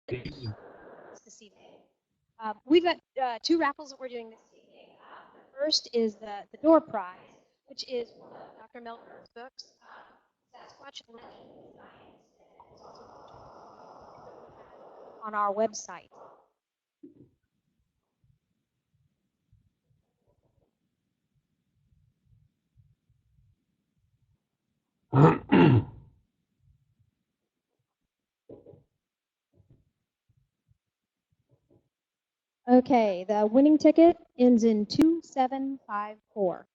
this evening. We've got two raffles that we're doing this evening. The first is the door prize, which is Dr. Meldrum's books, Sasquatch and Legend of Science. It's also on our website. Okay, the winning ticket ends in 2754.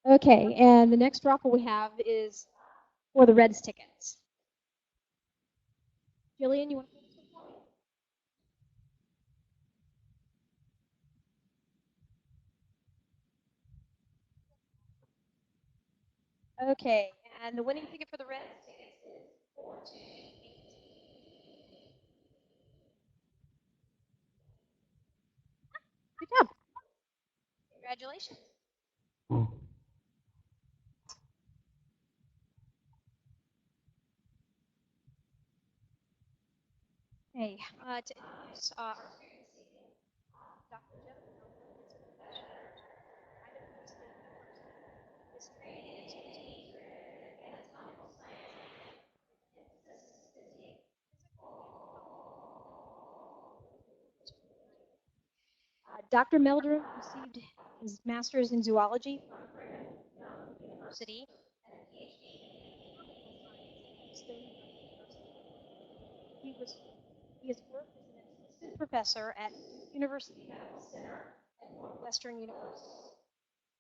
Okay, and the next raffle we have is for the Reds tickets. Jillian, you want to? Okay, and the winning ticket for the Reds tickets is 428. Good job. Congratulations. Hey, to introduce our Dr. Jeff Dr. Meldrum received his master's in zoology from University. He has worked as an assistant professor at University Center at Northwestern University.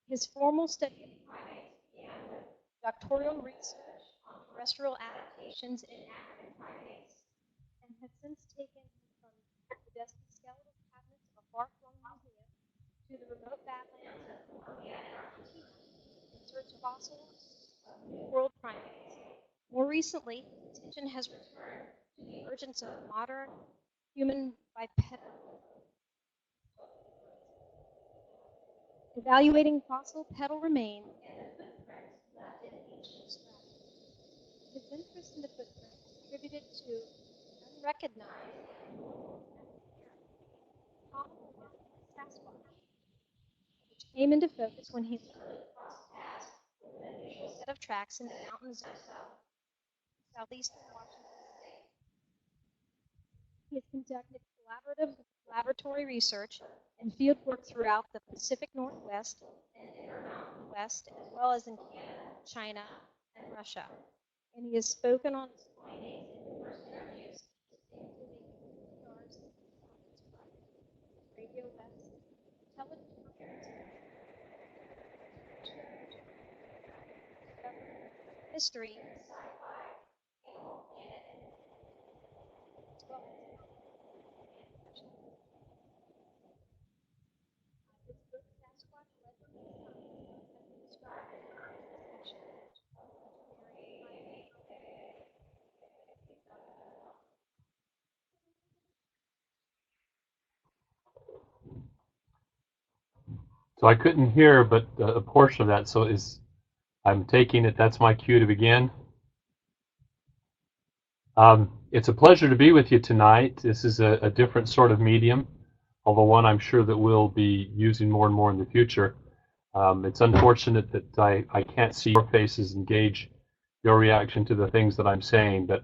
His formal study of primates began with doctoral research on terrestrial adaptations in African primates, and has since taken from the dusty skeletal cabinets of a far-flung museum to the remote badlands of Colombia and Argentina in search of fossils of New World primates. More recently, attention has returned to the emergence of modern human bipedal. Evaluating fossil pedal remains and the footprints left in ancient structures. His interest in the footprints contributed to unrecognized Sasquatch, which came into focus when he crossed paths with an unusual set of tracks in the mountains of southeastern Washington state. He has conducted collaborative laboratory research and field work throughout the Pacific Northwest and Intermountain West, as well as in Canada, China, and Russia. And he has spoken on his findings in numerous interviews, including Radio West, television history, sci-fi, So I couldn't hear, but a portion of that. So I'm taking it that's my cue to begin. It's a pleasure to be with you tonight. This is a different sort of medium, although one I'm sure that we'll be using more and more in the future. It's unfortunate that I can't see your faces and gauge your reaction to the things that I'm saying, but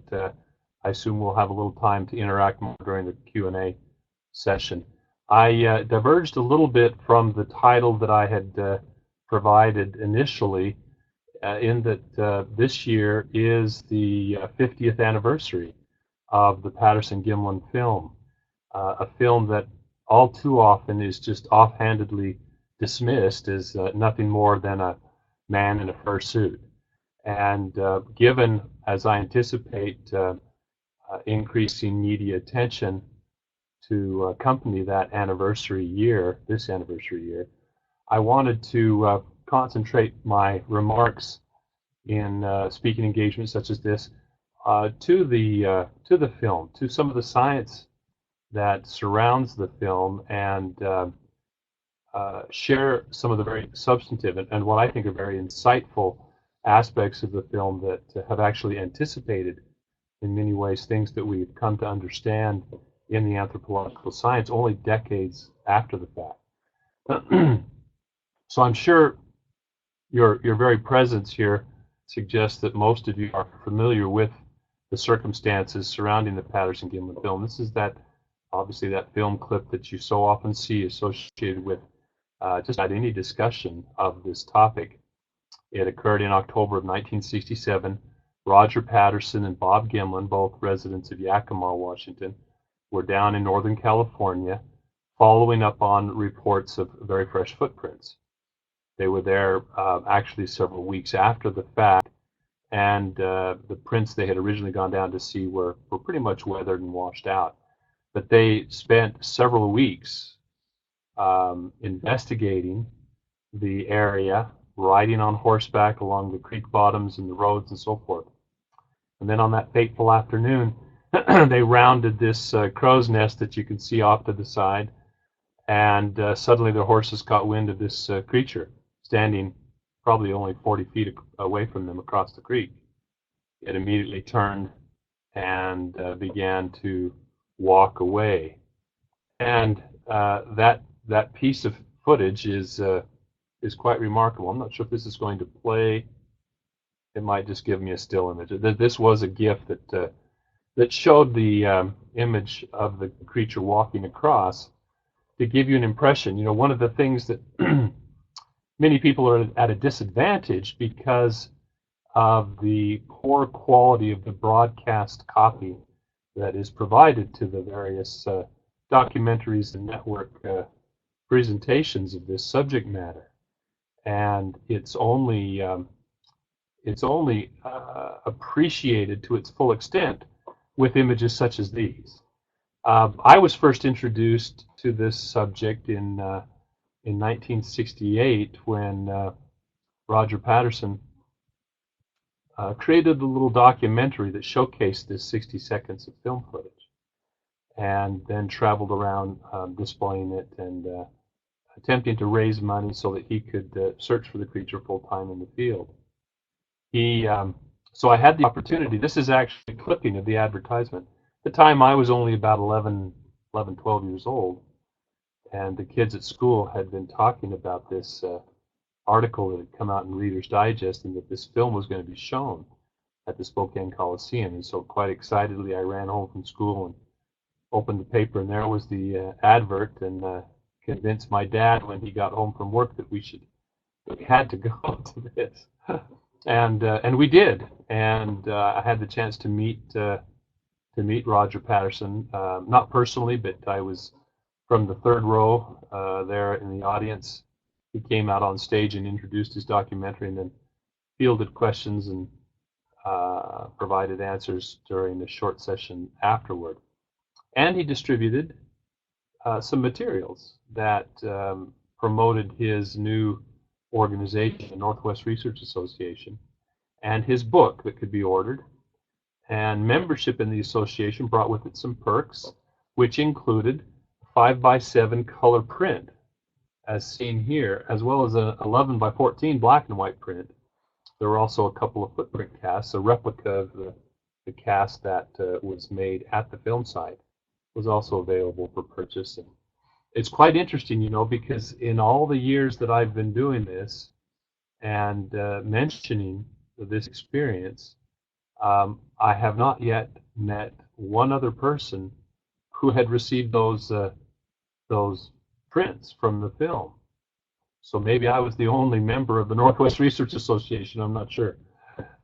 I assume we'll have a little time to interact more during the Q&A session. I diverged a little bit from the title that I had provided initially, in that this year is the 50th anniversary of the Patterson-Gimlin film, a film that all too often is just offhandedly dismissed as nothing more than a man in a fursuit. And given, as I anticipate, increasing media attention to accompany that anniversary year, this anniversary year, I wanted to concentrate my remarks in speaking engagements such as this to the film, to some of the science that surrounds the film and share some of the very substantive and what I think are very insightful aspects of the film that have actually anticipated, in many ways, things that we've come to understand in the anthropological science only decades after the fact. So I'm sure your very presence here suggests that most of you are familiar with the circumstances surrounding the Patterson-Gimlin film. This is obviously that film clip that you so often see associated with just about any discussion of this topic. It occurred in October of 1967. Roger Patterson and Bob Gimlin, both residents of Yakima, Washington, were down in Northern California following up on reports of very fresh footprints. They were there actually several weeks after the fact, and the prints they had originally gone down to see were pretty much weathered and washed out. But they spent several weeks investigating the area, riding on horseback along the creek bottoms and the roads and so forth. And then on that fateful afternoon, they rounded this crow's nest that you can see off to the side, and suddenly their horses caught wind of this creature standing probably only 40 feet away from them across the creek. It immediately turned and began to walk away. And that piece of footage is quite remarkable. I'm not sure if this is going to play. It might just give me a still image. This was a GIF that showed the image of the creature walking across to give you an impression. You know, one of the things that many people are at a disadvantage because of the poor quality of the broadcast copy that is provided to the various documentaries and network presentations of this subject matter, and it's only appreciated to its full extent with images such as these. I was first introduced to this subject in 1968 when Roger Patterson created a little documentary that showcased this 60 seconds of film footage, and then traveled around displaying it and attempting to raise money so that he could search for the creature full time in the field. So I had the opportunity. This is actually a clipping of the advertisement. At the time, I was only about 11, 12 years old, and the kids at school had been talking about this article that had come out in Reader's Digest, and that this film was going to be shown at the Spokane Coliseum. And so quite excitedly, I ran home from school and opened the paper, and there was the advert, and convinced my dad when he got home from work that we had to go to this. And we did, and I had the chance to meet Roger Patterson, not personally, but I was from the third row there in the audience. He came out on stage and introduced his documentary, and then fielded questions and provided answers during the short session afterward. And he distributed some materials that promoted his new organization, the Northwest Research Association, and his book that could be ordered. And membership in the association brought with it some perks, which included a 5x7 color print, as seen here, as well as an 11x14 black and white print. There were also a couple of footprint casts. A replica of the cast that was made at the film site was also available for purchase. And it's quite interesting, you know, because in all the years that I've been doing this and mentioning this experience, I have not yet met one other person who had received those prints from the film. So maybe I was the only member of the Northwest Research Association, I'm not sure.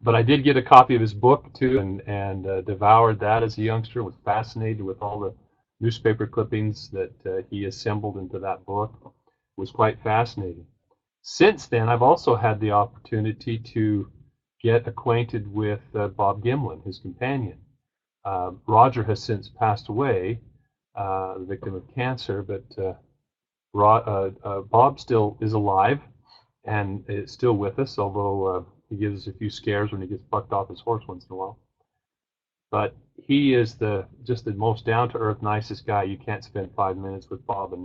But I did get a copy of his book too, and devoured that as a youngster, was fascinated with all the newspaper clippings that he assembled into that book. It was quite fascinating. Since then, I've also had the opportunity to get acquainted with Bob Gimlin, his companion. Roger has since passed away, the victim of cancer, but Bob still is alive and is still with us, although he gives us a few scares when he gets bucked off his horse once in a while. But he is just the most down-to-earth, nicest guy. You can't spend 5 minutes with Bob and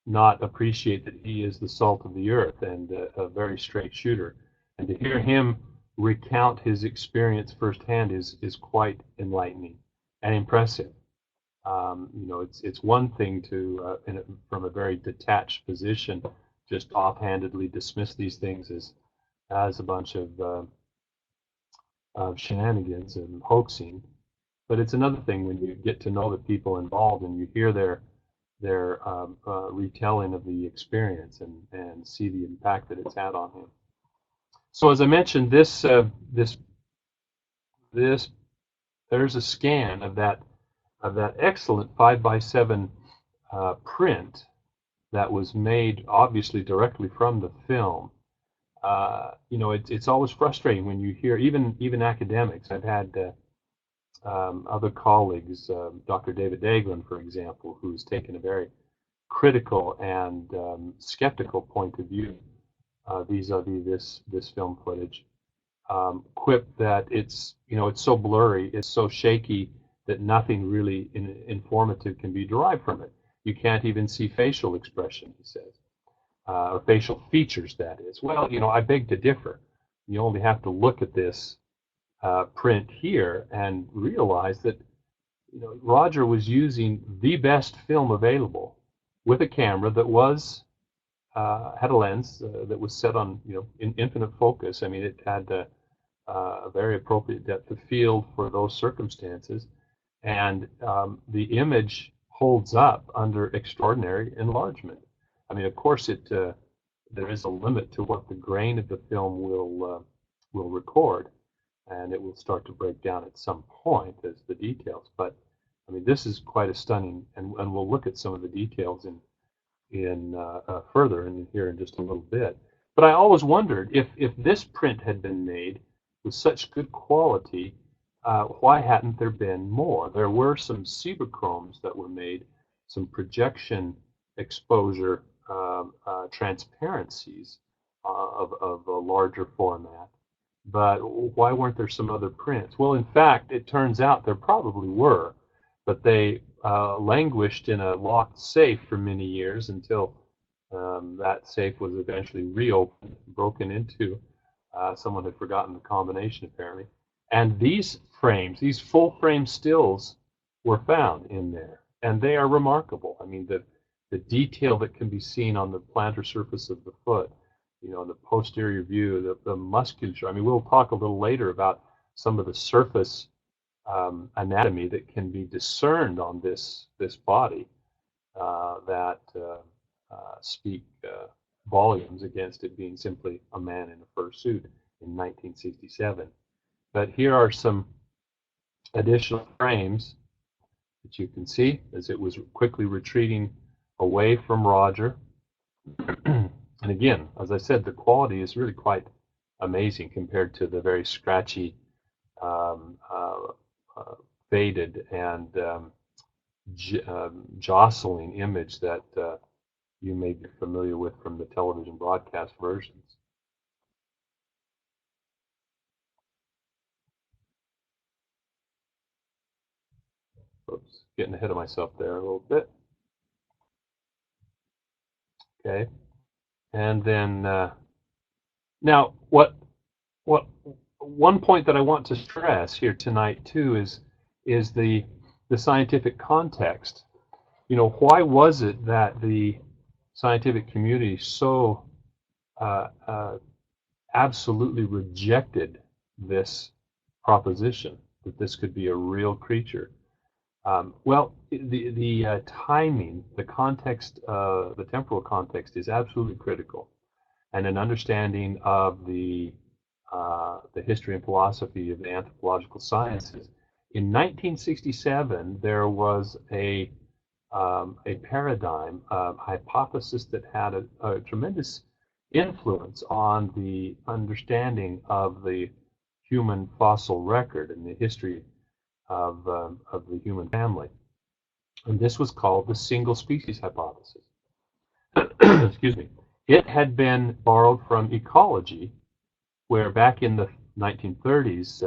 not appreciate that he is the salt of the earth and a very straight shooter. And to hear him recount his experience firsthand is quite enlightening and impressive. It's one thing to, from a very detached position, just offhandedly dismiss these things as a bunch of shenanigans and hoaxing. But it's another thing when you get to know the people involved and you hear their retelling of the experience and see the impact that it's had on him. So as I mentioned, this there's a scan of that excellent 5x7 print that was made obviously directly from the film. It's always frustrating when you hear even academics. I've had other colleagues, Dr. David Daglin, for example, who's taken a very critical and skeptical point of view vis-a-vis this film footage. Quip that it's so blurry, it's so shaky that nothing really informative can be derived from it. You can't even see facial expression, he says, or facial features, that is. Well, I beg to differ. You only have to look at this print here and realize that Roger was using the best film available with a camera that was had a lens that was set on in infinite focus. I mean, it had a very appropriate depth of field for those circumstances, and the image holds up under extraordinary enlargement. I mean, of course, there is a limit to what the grain of the film will record, and it will start to break down at some point as the details. But I mean, this is quite a stunning, and we'll look at some of the details in further in here in just a little bit. But I always wondered if this print had been made with such good quality, why hadn't there been more? There were some Cibachromes that were made, some projection exposure transparencies of a larger format. But why weren't there some other prints? Well, in fact, it turns out there probably were, but they languished in a locked safe for many years until that safe was eventually reopened, broken into. Someone had forgotten the combination, apparently. And these frames, these full frame stills, were found in there, and they are remarkable. I mean, the detail that can be seen on the plantar surface of the foot, the posterior view, the musculature. I mean, we'll talk a little later about some of the surface anatomy that can be discerned on this body that speak volumes against it being simply a man in a fur suit in 1967. But here are some additional frames that you can see as it was quickly retreating away from Roger. And again, as I said, the quality is really quite amazing compared to the very scratchy, faded, and jostling image that you may be familiar with from the television broadcast versions. Oops, getting ahead of myself there a little bit. Okay, and then now one point that I want to stress here tonight too is the scientific context. Why was it that the scientific community so absolutely rejected this proposition that this could be a real creature? Well, the timing, the context, the temporal context is absolutely critical, and an understanding of the history and philosophy of the anthropological sciences. In 1967, there was a paradigm, a hypothesis that had a tremendous influence on the understanding of the human fossil record and the history of the human family. And this was called the single species hypothesis. Excuse me. It had been borrowed from ecology, where back in the 1930s,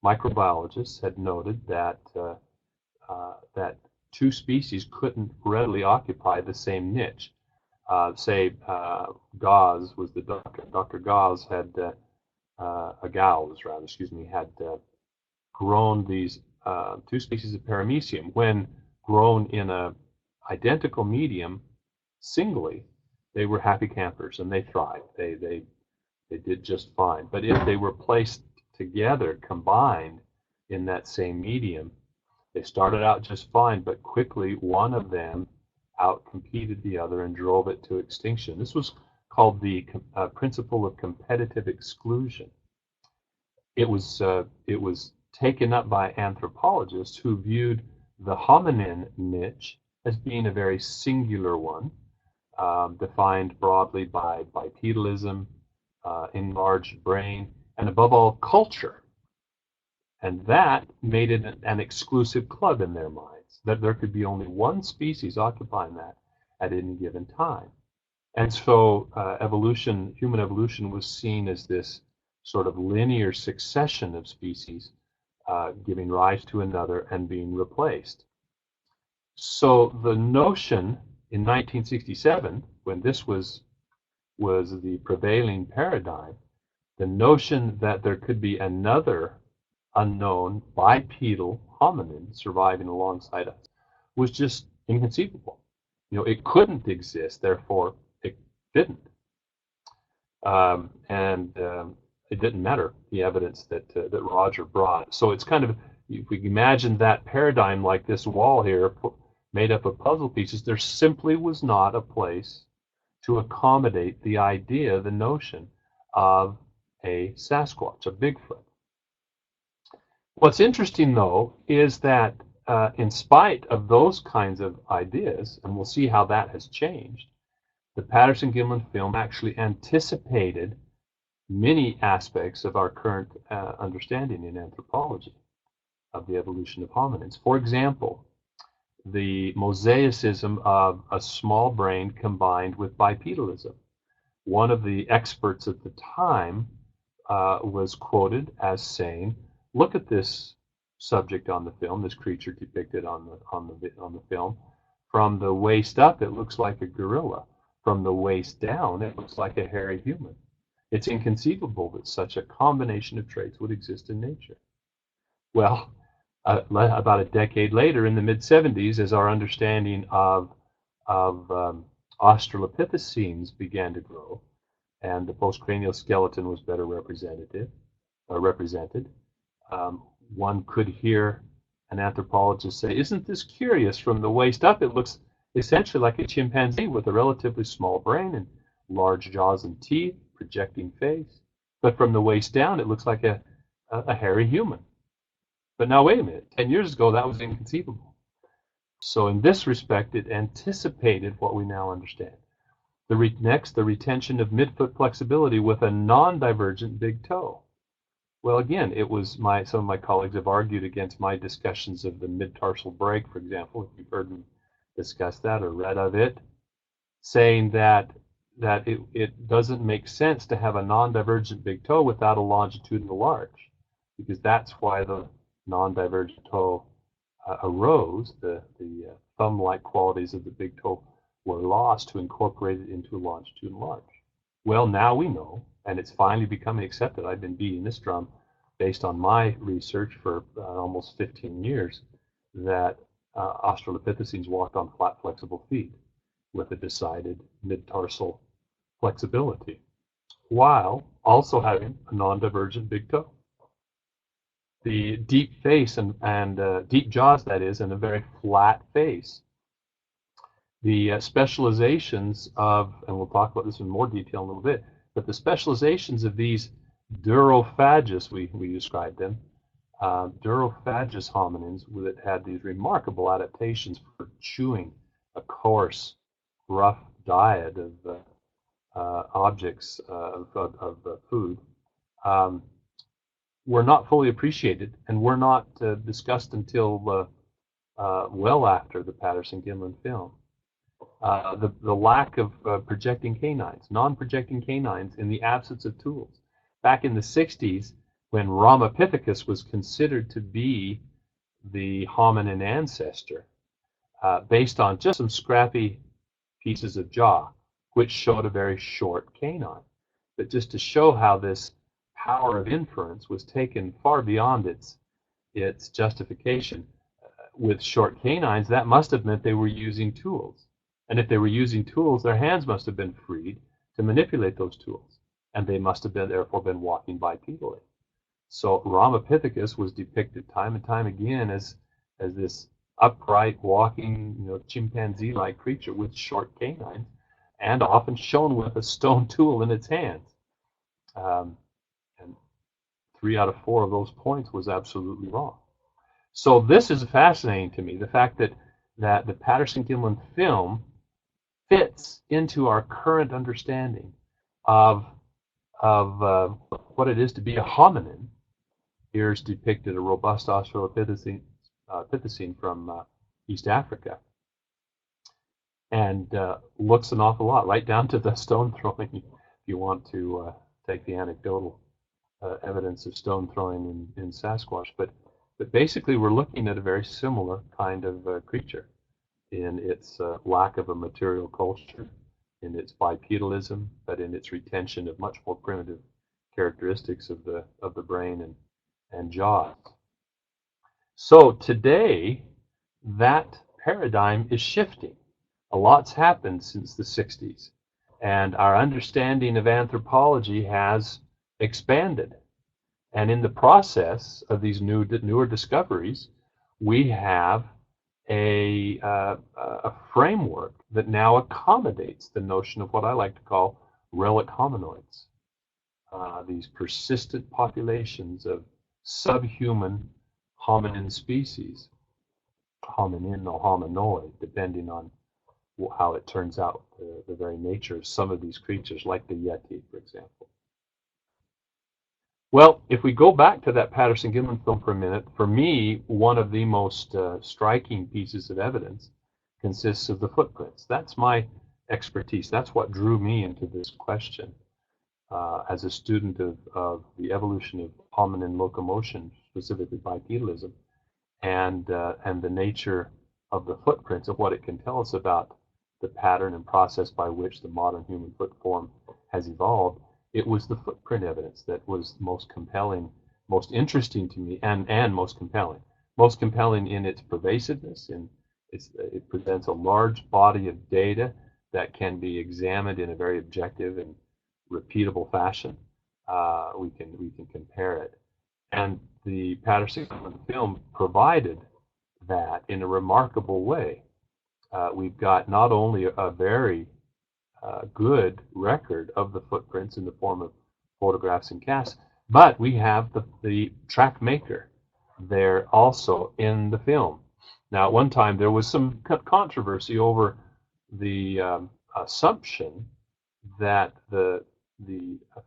microbiologists had noted that that two species couldn't readily occupy the same niche. Say Gauss was the doctor. Dr. Gauss had Gauss, rather, excuse me, had grown these two species of paramecium. When grown in a identical medium singly, they were happy campers and they thrived. They did just fine. But if they were placed together, combined in that same medium, they started out just fine, but quickly one of them outcompeted the other and drove it to extinction. This was called the principle of competitive exclusion. It was taken up by anthropologists who viewed the hominin niche as being a very singular one, defined broadly by bipedalism, enlarged brain, and above all, culture. And that made it an exclusive club in their minds, that there could be only one species occupying that at any given time. And so human evolution was seen as this sort of linear succession of species giving rise to another and being replaced. So the notion in 1967, when this was the prevailing paradigm, the notion that there could be another unknown bipedal hominin surviving alongside us was just inconceivable. It couldn't exist, therefore it didn't. It didn't matter, the evidence that Roger brought. So it's kind of, if we imagine that paradigm like this wall here, made up of puzzle pieces, there simply was not a place to accommodate the idea, the notion of a Sasquatch, a Bigfoot. What's interesting, though, is that in spite of those kinds of ideas, and we'll see how that has changed, the Patterson-Gimlin film actually anticipated many aspects of our current understanding in anthropology of the evolution of hominins. For example, the mosaicism of a small brain combined with bipedalism. One of the experts at the time was quoted as saying, "Look at this subject on the film, this creature depicted on the film. From the waist up, it looks like a gorilla. From the waist down, it looks like a hairy human. It's inconceivable that such a combination of traits would exist in nature." Well, about a decade later, in the mid-70s, as our understanding of Australopithecines began to grow, and the postcranial skeleton was better represented, one could hear an anthropologist say, "Isn't this curious? From the waist up, it looks essentially like a chimpanzee with a relatively small brain and large jaws and teeth, projecting face. But from the waist down, it looks like a hairy human." But now, wait a minute, 10 years ago, that was inconceivable. So in this respect, it anticipated what we now understand. Next, the retention of midfoot flexibility with a non-divergent big toe. Well, again, it was some of my colleagues have argued against my discussions of the mid-tarsal break, for example, if you've heard me discuss that or read of it, saying that it doesn't make sense to have a non-divergent big toe without a longitudinal arch, because that's why the non-divergent toe arose. The thumb-like qualities of the big toe were lost to incorporate it into a longitudinal arch. Well, now we know, and it's finally becoming accepted. I've been beating this drum based on my research for almost 15 years, that Australopithecines walked on flat, flexible feet with a decided mid-tarsal flexibility, while also having a non-divergent big toe. The deep face and deep jaws, that is, and a very flat face. The specializations of, and we'll talk about this in more detail in a little bit, but the specializations of these durophagus, we described them, durophagus hominins that had these remarkable adaptations for chewing a coarse, rough diet of objects of food, were not fully appreciated and were not discussed until well after the Patterson-Gimlin film. The lack of projecting canines, non-projecting canines in the absence of tools. Back in the 60s, when Ramapithecus was considered to be the hominin ancestor, based on just some scrappy pieces of jaw, which showed a very short canine. But just to show how this power of inference was taken far beyond its justification, with short canines, that must have meant they were using tools. And if they were using tools, their hands must have been freed to manipulate those tools. And they must have therefore been walking bipedally. So Ramapithecus was depicted time and time again as this upright, walking, chimpanzee-like creature with short canines, and often shown with a stone tool in its hands. And 3 out of 4 of those points was absolutely wrong. So this is fascinating to me, the fact that the Patterson-Gimlin film fits into our current understanding of what it is to be a hominin. Here's depicted a robust Australopithecine from East Africa, and looks an awful lot, right down to the stone throwing. If you want to take the anecdotal evidence of stone throwing in Sasquatch, but basically we're looking at a very similar kind of creature in its lack of a material culture, in its bipedalism, but in its retention of much more primitive characteristics of the brain and jaws. So today, that paradigm is shifting. A lot's happened since the 60s, and our understanding of anthropology has expanded. And in the process of these newer discoveries, we have a framework that now accommodates the notion of what I like to call relict hominoids. These persistent populations of subhuman hominin species, hominin or hominoid, depending on how it turns out, the very nature of some of these creatures, like the Yeti, for example. Well, if we go back to that Patterson-Gimlin film for a minute, for me, one of the most striking pieces of evidence consists of the footprints. That's my expertise. That's what drew me into this question. As a student of the evolution of hominin locomotion, specifically bipedalism, and the nature of the footprints, of what it can tell us about the pattern and process by which the modern human foot form has evolved, it was the footprint evidence that was most compelling, most interesting to me, and most compelling. Most compelling in its pervasiveness, it presents a large body of data that can be examined in a very objective and repeatable fashion. We can compare it, and the Patterson-Gimlin film provided that in a remarkable way. We've got not only a very good record of the footprints in the form of photographs and casts, but we have the track maker there also in the film. Now, at one time there was some controversy over the assumption that the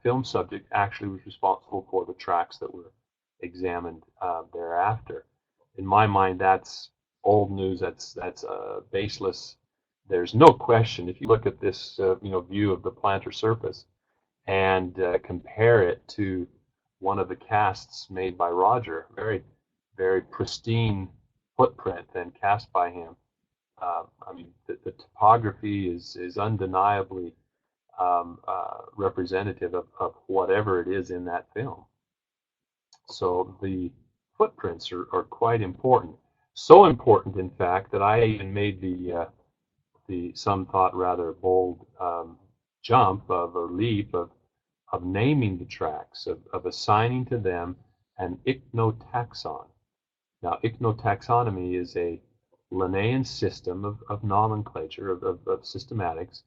film subject actually was responsible for the tracks that were examined thereafter. In my mind, that's old news. That's baseless. There's no question. If you look at this view of the plantar surface and compare it to one of the casts made by Roger, very, very pristine footprint and cast by him. The topography is undeniably representative of whatever it is in that film. So the footprints are quite important. So important, in fact, that I even made the some thought rather bold jump or leap of naming the tracks, of assigning to them an ichnotaxon. Now, ichnotaxonomy is a Linnaean system of nomenclature, of systematics,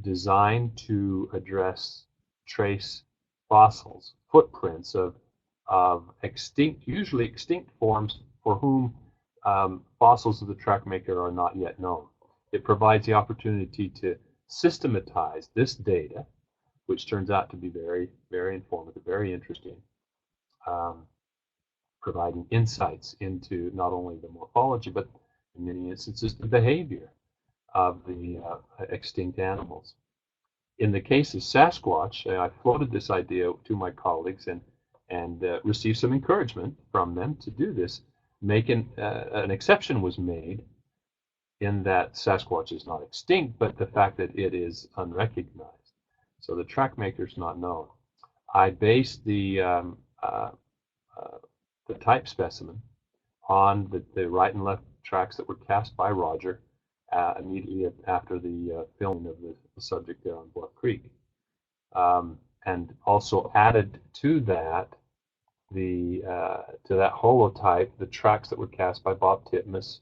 designed to trace fossils, footprints of usually extinct forms for whom fossils of the track maker are not yet known. It provides the opportunity to systematize this data, which turns out to be very, very informative, very interesting, providing insights into not only the morphology, but in many instances the behavior of the extinct animals. In the case of Sasquatch, I floated this idea to my colleagues, and and received some encouragement from them to do this. An exception was made in that Sasquatch is not extinct, but the fact that it is unrecognized. So the track maker is not known. I based the type specimen on the right and left tracks that were cast by Roger immediately after the filming of the subject there on Bluff Creek, and also added to that to that holotype the tracks that were cast by Bob Titmus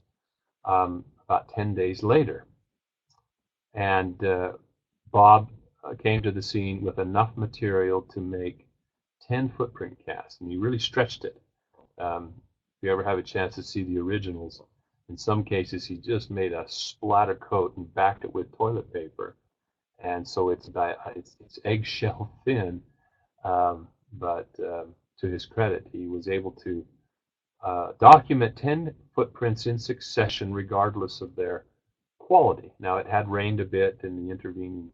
about 10 days later. And Bob came to the scene with enough material to make 10 footprint casts, and he really stretched it. If you ever have a chance to see the originals, in some cases he just made a splatter coat and backed it with toilet paper, and so it's eggshell thin, but to his credit, he was able to document 10 footprints in succession regardless of their quality. Now, it had rained a bit in the intervening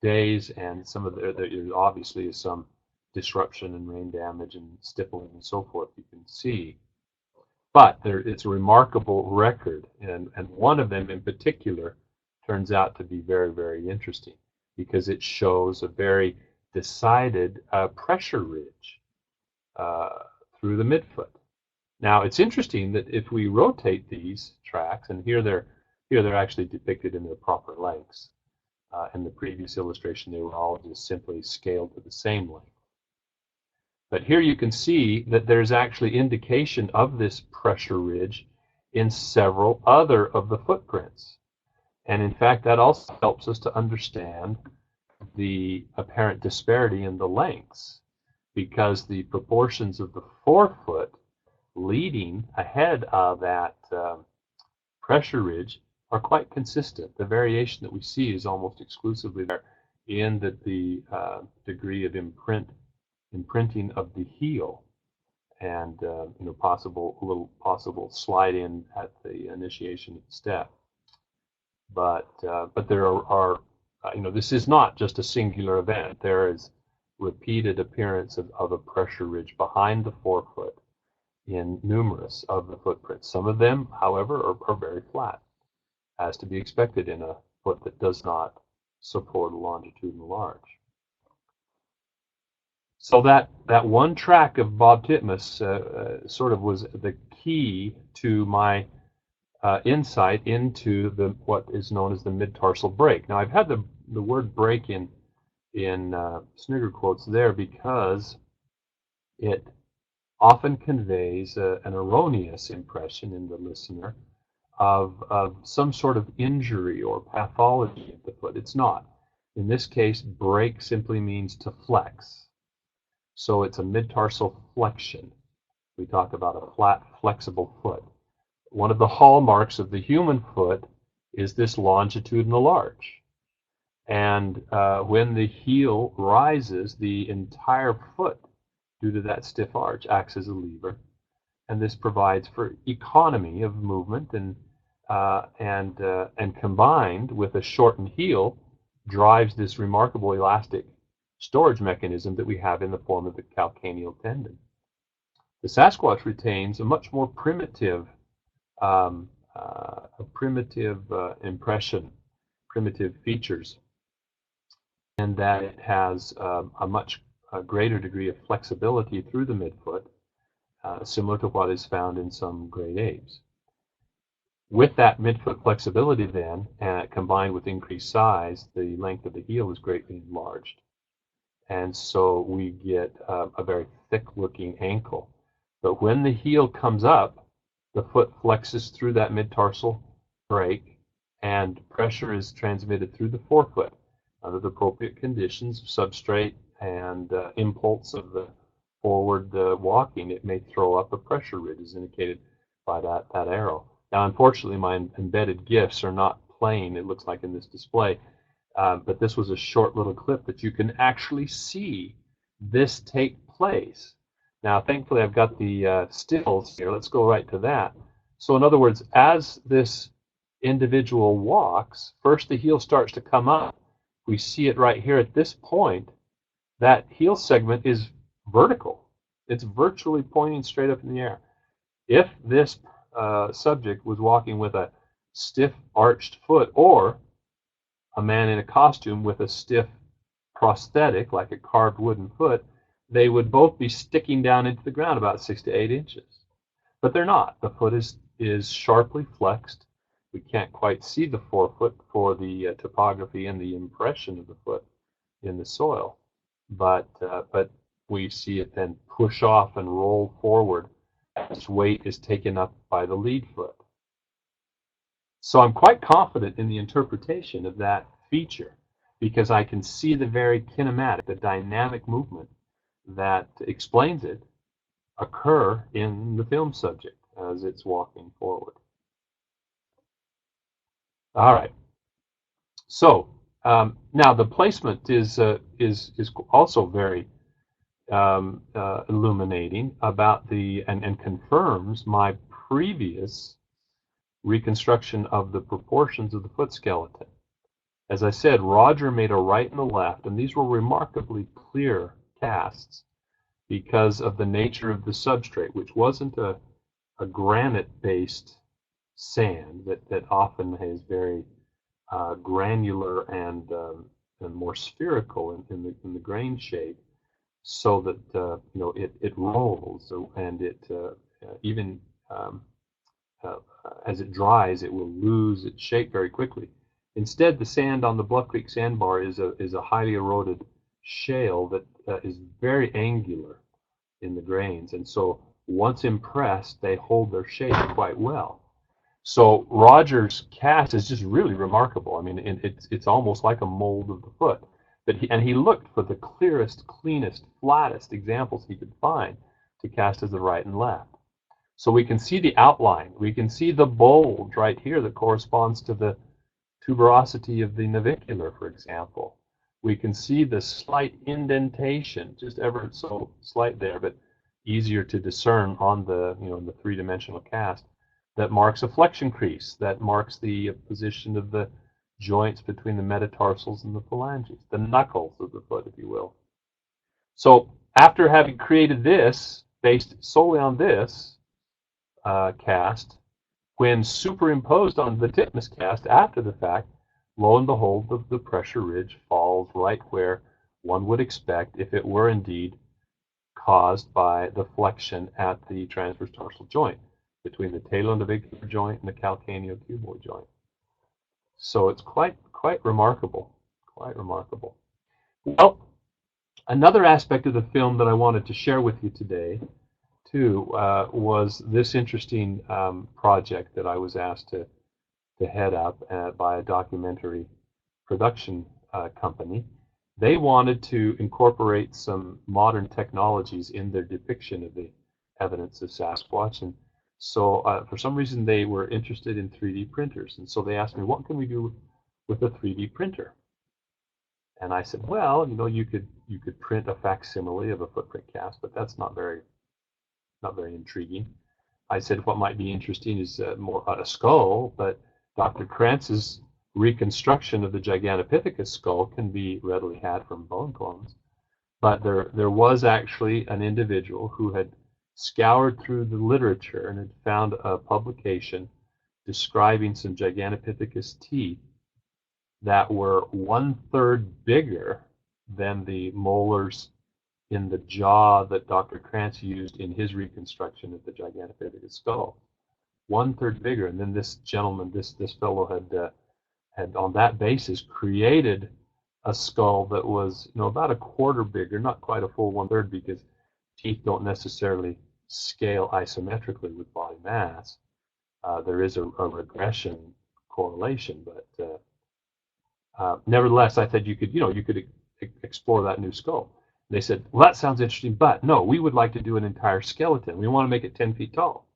days, and some of there obviously is some disruption and rain damage and stippling and so forth you can see. But it's a remarkable record, and one of them in particular turns out to be very, very interesting because it shows a very decided pressure ridge through the midfoot. Now, it's interesting that if we rotate these tracks, and here they're actually depicted in their proper lengths. In the previous illustration, they were all just simply scaled to the same length. But here you can see that there's actually indication of this pressure ridge in several other of the footprints. And in fact, that also helps us to understand the apparent disparity in the lengths, because the proportions of the forefoot leading ahead of that pressure ridge are quite consistent. The variation that we see is almost exclusively there in the degree of imprinting of the heel, and possible slide in at the initiation of the step. But there are this is not just a singular event. There is repeated appearance of a pressure ridge behind the forefoot in numerous of the footprints. Some of them, however, are very flat, as to be expected in a foot that does not support a longitudinal arch. So that one track of Bob Titmus sort of was the key to my insight into what is known as the mid-tarsal break. Now, I've had the word break in snigger quotes there because it often conveys an erroneous impression in the listener of some sort of injury or pathology of the foot. It's not. In this case, break simply means to flex. So it's a mid-tarsal flexion. We talk about a flat, flexible foot. One of the hallmarks of the human foot is this longitudinal arch. And when the heel rises, the entire foot, due to that stiff arch, acts as a lever. And this provides for economy of movement, and combined with a shortened heel, drives this remarkable elastic storage mechanism that we have in the form of the calcaneal tendon. The Sasquatch retains a much more primitive impression, primitive features, and that it has a much greater degree of flexibility through the midfoot, similar to what is found in some great apes. With that midfoot flexibility then, combined with increased size, the length of the heel is greatly enlarged. And so we get a very thick-looking ankle. But when the heel comes up, the foot flexes through that mid-tarsal break, and pressure is transmitted through the forefoot. Under the appropriate conditions, substrate and impulse of the forward walking, it may throw up a pressure ridge, as indicated by that arrow. Now, unfortunately, my embedded GIFs are not playing, it looks like in this display, but this was a short little clip that you can actually see this take place. Now, thankfully, I've got the stills here. Let's go right to that. So, in other words, as this individual walks, first the heel starts to come up. We see it right here at this point. That heel segment is vertical. It's virtually pointing straight up in the air. If this subject was walking with a stiff arched foot, or a man in a costume with a stiff prosthetic, like a carved wooden foot, they would both be sticking down into the ground about 6 to 8 inches. But they're not. The foot is sharply flexed. We can't quite see the forefoot for the topography and the impression of the foot in the soil, but we see it then push off and roll forward as weight is taken up by the lead foot. So I'm quite confident in the interpretation of that feature because I can see the very kinematic, the dynamic movement that explains it occur in the film subject as it's walking forward. All right. So now the placement is also very illuminating about and confirms my previous reconstruction of the proportions of the foot skeleton. As I said, Roger made a right and a left, and these were remarkably clear casts because of the nature of the substrate, which wasn't a granite-based sand that often is very granular and more spherical in the grain shape, so that it rolls, and it even as it dries, it will lose its shape very quickly. Instead, the sand on the Bluff Creek sandbar is a highly eroded shale that is very angular in the grains, and so once impressed, they hold their shape quite well. So Roger's cast is just really remarkable. I mean, it's almost like a mold of the foot. But he looked for the clearest, cleanest, flattest examples he could find to cast as the right and left. So we can see the outline. We can see the bulge right here that corresponds to the tuberosity of the navicular, for example. We can see the slight indentation, just ever so slight there, but easier to discern on the the three-dimensional cast, that marks a flexion crease, that marks the position of the joints between the metatarsals and the phalanges, the knuckles of the foot, if you will. So after having created this, based solely on this cast, when superimposed on the Titmus cast after the fact, lo and behold, the pressure ridge falls right where one would expect if it were indeed caused by the flexion at the transverse tarsal joint between the talonavicular joint and the calcaneocuboid joint. So it's quite remarkable, quite remarkable. Well, another aspect of the film that I wanted to share with you today, too, was this interesting project that I was asked to head up by a documentary production company. They wanted to incorporate some modern technologies in their depiction of the evidence of Sasquatch, and so for some reason they were interested in 3D printers, and so they asked me, what can we do with a 3D printer? And I said, well, you could print a facsimile of a footprint cast, but that's not very intriguing. I said what might be interesting is more a skull, but Dr. Krantz's reconstruction of the Gigantopithecus skull can be readily had from bone clones. But there was actually an individual who had scoured through the literature and had found a publication describing some Gigantopithecus teeth that were 1/3 bigger than the molars in the jaw that Dr. Krantz used in his reconstruction of the Gigantopithecus skull. 1/3 bigger, and then this gentleman, this fellow had on that basis created a skull that was about 1/4 bigger, not quite a full 1/3, because teeth don't necessarily scale isometrically with body mass. There is a regression correlation, but nevertheless, I said you could explore that new skull. They said, well, that sounds interesting, but no, we would like to do an entire skeleton. We want to make it 10 feet tall.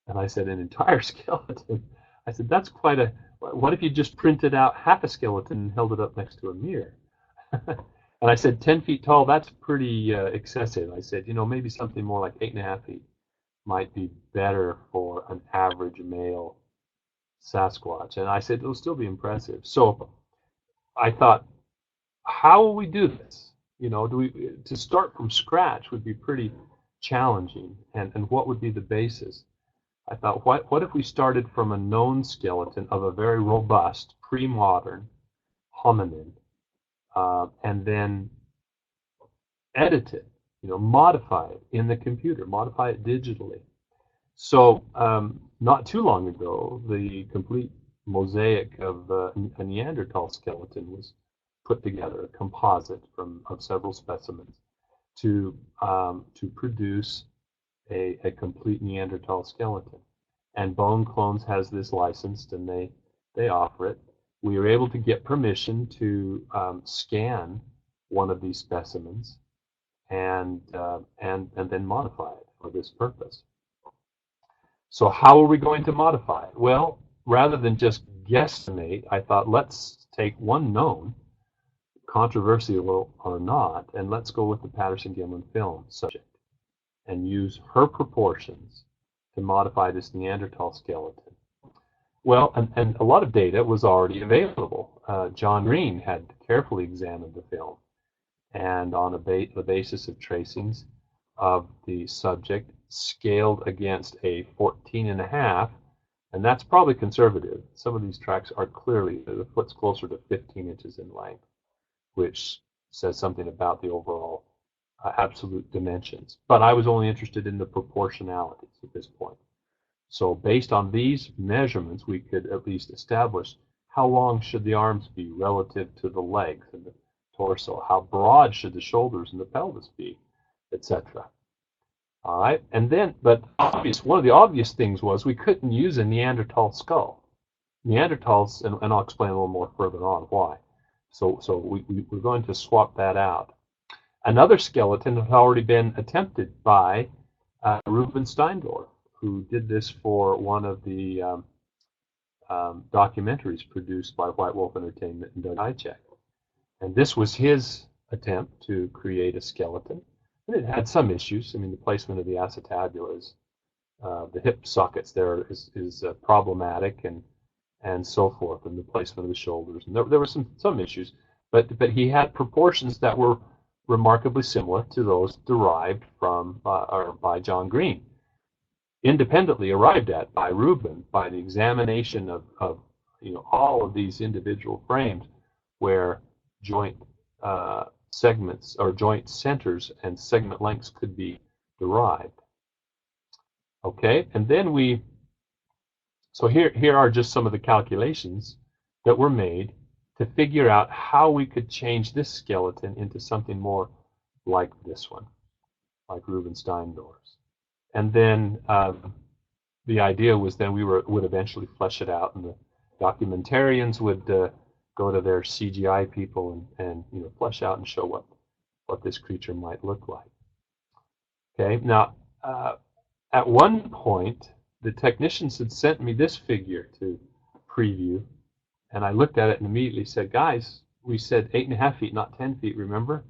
And I said, an entire skeleton? I said, that's quite a, what if you just printed out half a skeleton and held it up next to a mirror? And I said, 10 feet tall, that's pretty excessive. I said, maybe something more like 8.5 feet might be better for an average male Sasquatch. And I said, it'll still be impressive. So I thought, how will we do this? To start from scratch would be pretty challenging, and what would be the basis? I thought, what if we started from a known skeleton of a very robust, pre-modern hominin, and then edit it, modify it in the computer, modify it digitally. So not too long ago, the complete mosaic of a Neanderthal skeleton was put together, a composite of several specimens, to produce a complete Neanderthal skeleton. And Bone Clones has this licensed, and they offer it. We were able to get permission to scan one of these specimens and then modify it for this purpose. So how are we going to modify it? Well, rather than just guesstimate, I thought, let's take one known, controversial or not, and let's go with the Patterson-Gimlin film subject and use her proportions to modify this Neanderthal skeleton. Well, and a lot of data was already available. John Green had carefully examined the film, and on the basis of tracings of the subject, scaled against a 14.5, and that's probably conservative. Some of these tracks are clearly, the foot's closer to 15 inches in length, which says something about the overall absolute dimensions. But I was only interested in the proportionalities at this point. So based on these measurements, we could at least establish how long should the arms be relative to the legs and the torso, how broad should the shoulders and the pelvis be, etc. All right, and then, but one of the obvious things was we couldn't use a Neanderthal skull. Neanderthals, and I'll explain a little more further on why. So we're going to swap that out. Another skeleton had already been attempted by Ruben Steindorf, who did this for one of the documentaries produced by White Wolf Entertainment and Doug Hychek. And this was his attempt to create a skeleton. And it had some issues. I mean, the placement of the acetabulas, the hip sockets there is problematic, and so forth, and the placement of the shoulders. And there were some issues, but he had proportions that were remarkably similar to those derived from or by John Green, independently arrived at by Ruben by the examination of all of these individual frames where joint segments or joint centers and segment lengths could be derived. Okay, and then so here are just some of the calculations that were made to figure out how we could change this skeleton into something more like this one, like Ruben Steindorf's. And then the idea was then we would eventually flesh it out, and the documentarians would go to their CGI people and flesh out and show what this creature might look like. Okay, now at one point the technicians had sent me this figure to preview, and I looked at it and immediately said, guys, we said 8.5 feet, not 10 feet, remember?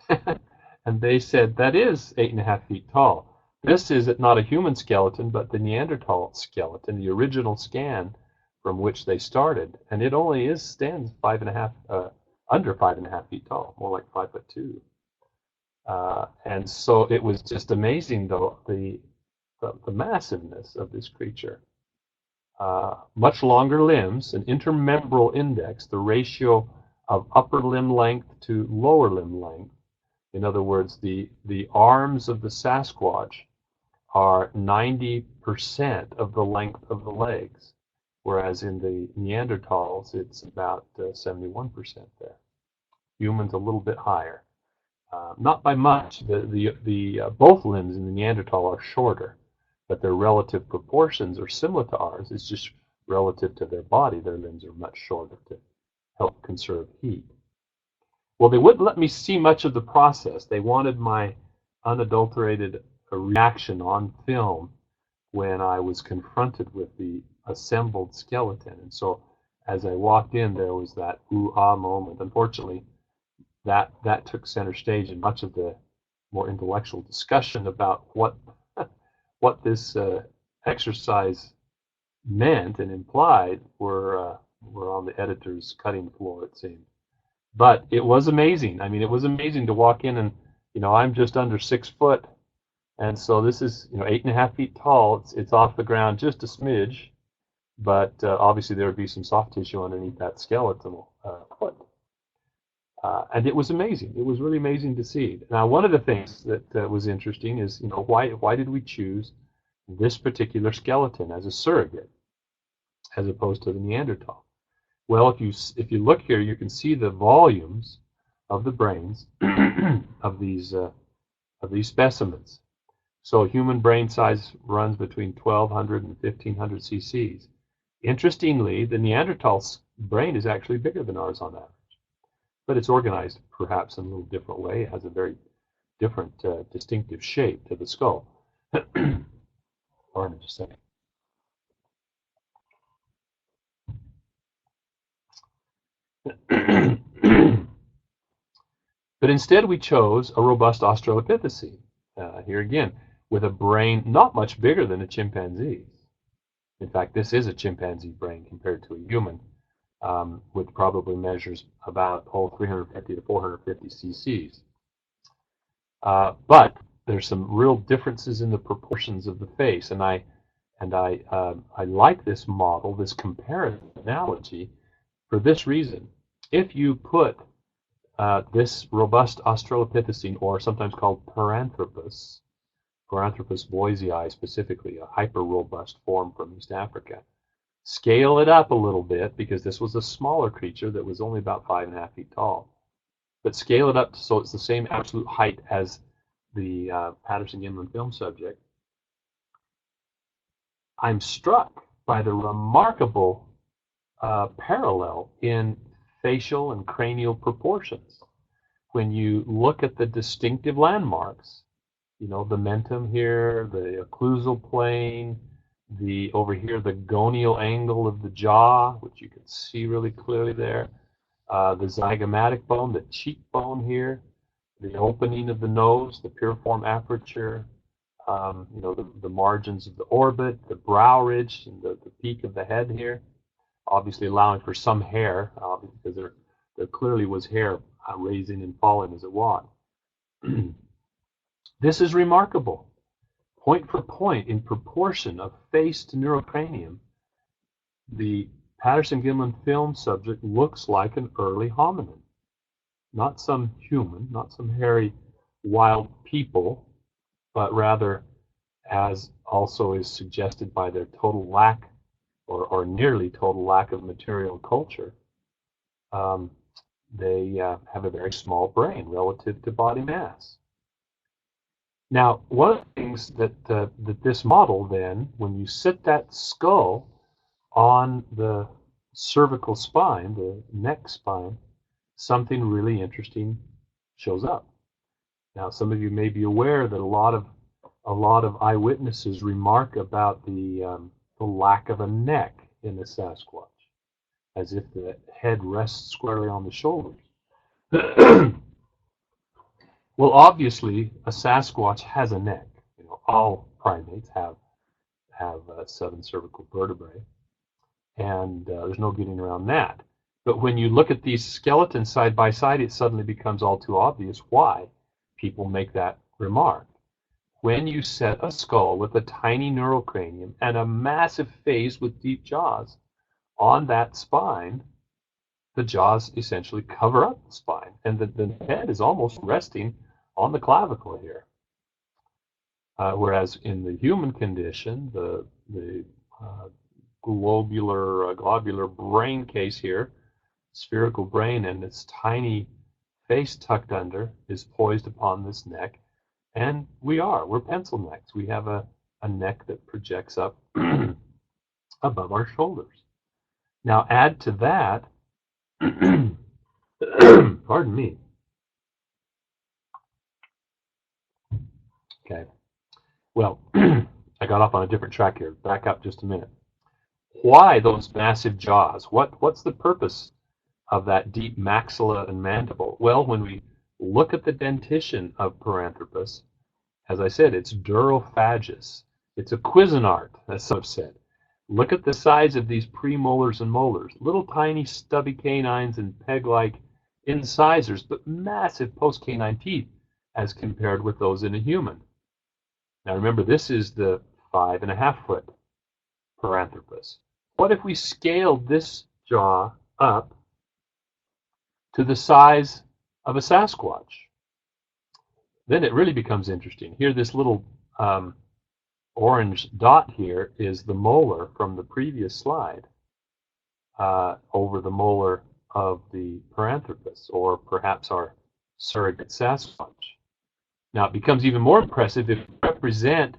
And they said, that is 8.5 feet tall. This is not a human skeleton, but the Neanderthal skeleton, the original scan from which they started, and it only stands under 5.5 feet tall, more like 5'2". And so it was just amazing, though, the massiveness of this creature. Much longer limbs, an intermembral index, the ratio of upper limb length to lower limb length. In other words, the arms of the Sasquatch are 90% of the length of the legs, whereas in the Neanderthals it's about 71% there. Humans a little bit higher, not by much. Both limbs in the Neanderthal are shorter, but their relative proportions are similar to ours. It's just relative to their body, their limbs are much shorter to help conserve heat. Well, they wouldn't let me see much of the process. They wanted my unadulterated reaction on film when I was confronted with the assembled skeleton. And so as I walked in, there was that ooh-ah moment. Unfortunately, that took center stage in much of the more intellectual discussion about what this exercise meant and implied were on the editor's cutting floor, it seemed. But it was amazing. I mean, it was amazing to walk in and, I'm just under 6 foot, And so this is, 8.5 feet tall. It's off the ground just a smidge, but obviously there would be some soft tissue underneath that skeletal foot. And it was amazing. It was really amazing to see. Now, one of the things that was interesting is, why did we choose this particular skeleton as a surrogate, as opposed to the Neanderthal? Well, if you look here, you can see the volumes of the brains of these specimens. So human brain size runs between 1,200 and 1,500 cc's. Interestingly, the Neanderthal's brain is actually bigger than ours on average, but it's organized perhaps in a little different way. It has a very different distinctive shape to the skull. Or in just a second. But instead we chose a robust Australopithecine, here again, with a brain not much bigger than a chimpanzee's. In fact, this is a chimpanzee brain compared to a human, which probably measures about 350 to 450 cc's. But there's some real differences in the proportions of the face, and I like this model, this comparative analogy, for this reason. If you put this robust Australopithecine, or sometimes called Paranthropus boisei specifically, a hyper-robust form from East Africa, scale it up a little bit, because this was a smaller creature that was only about 5.5 feet tall. But scale it up so it's the same absolute height as the Patterson-Gimlin film subject. I'm struck by the remarkable parallel in facial and cranial proportions. When you look at the distinctive landmarks, the mentum here, the occlusal plane, over here the gonial angle of the jaw, which you can see really clearly there, the zygomatic bone, the cheekbone here, the opening of the nose, the piriform aperture, the margins of the orbit, the brow ridge, and the peak of the head here, obviously allowing for some hair, because there clearly was hair raising and falling as it walked. This is remarkable. Point for point, in proportion of face to neurocranium, the Patterson-Gimlin film subject looks like an early hominin. Not some human, not some hairy wild people, but rather, as also is suggested by their total lack, or nearly total lack of material culture, they have a very small brain relative to body mass. Now, one of the things that this model then, when you sit that skull on the cervical spine, the neck spine, something really interesting shows up. Now, some of you may be aware that a lot of eyewitnesses remark about the lack of a neck in the Sasquatch, as if the head rests squarely on the shoulders. Well, obviously, a Sasquatch has a neck. All primates have 7 cervical vertebrae, and there's no getting around that. But when you look at these skeletons side by side, it suddenly becomes all too obvious why people make that remark. When you set a skull with a tiny neurocranium and a massive face with deep jaws on that spine, the jaws essentially cover up the spine, and the head is almost resting on the clavicle here. Whereas in the human condition, the globular brain case here, spherical brain, and its tiny face tucked under is poised upon this neck, and we're pencil necks. We have a neck that projects up above our shoulders. Now add to that, pardon me. Okay. Well, I got off on a different track here. Back up just a minute. Why those massive jaws? What's the purpose of that deep maxilla and mandible? Well, when we look at the dentition of Paranthropus, as I said, it's durophagus. It's a Cuisinart, as some have said. Look at the size of these premolars and molars. Little tiny stubby canines and peg-like incisors, but massive post-canine teeth as compared with those in a human. Now remember, this is the 5.5-foot Paranthropus. What if we scaled this jaw up to the size of a Sasquatch? Then it really becomes interesting. Here, this little orange dot here is the molar from the previous slide over the molar of the Paranthropus, or perhaps our surrogate Sasquatch. Now, it becomes even more impressive if we represent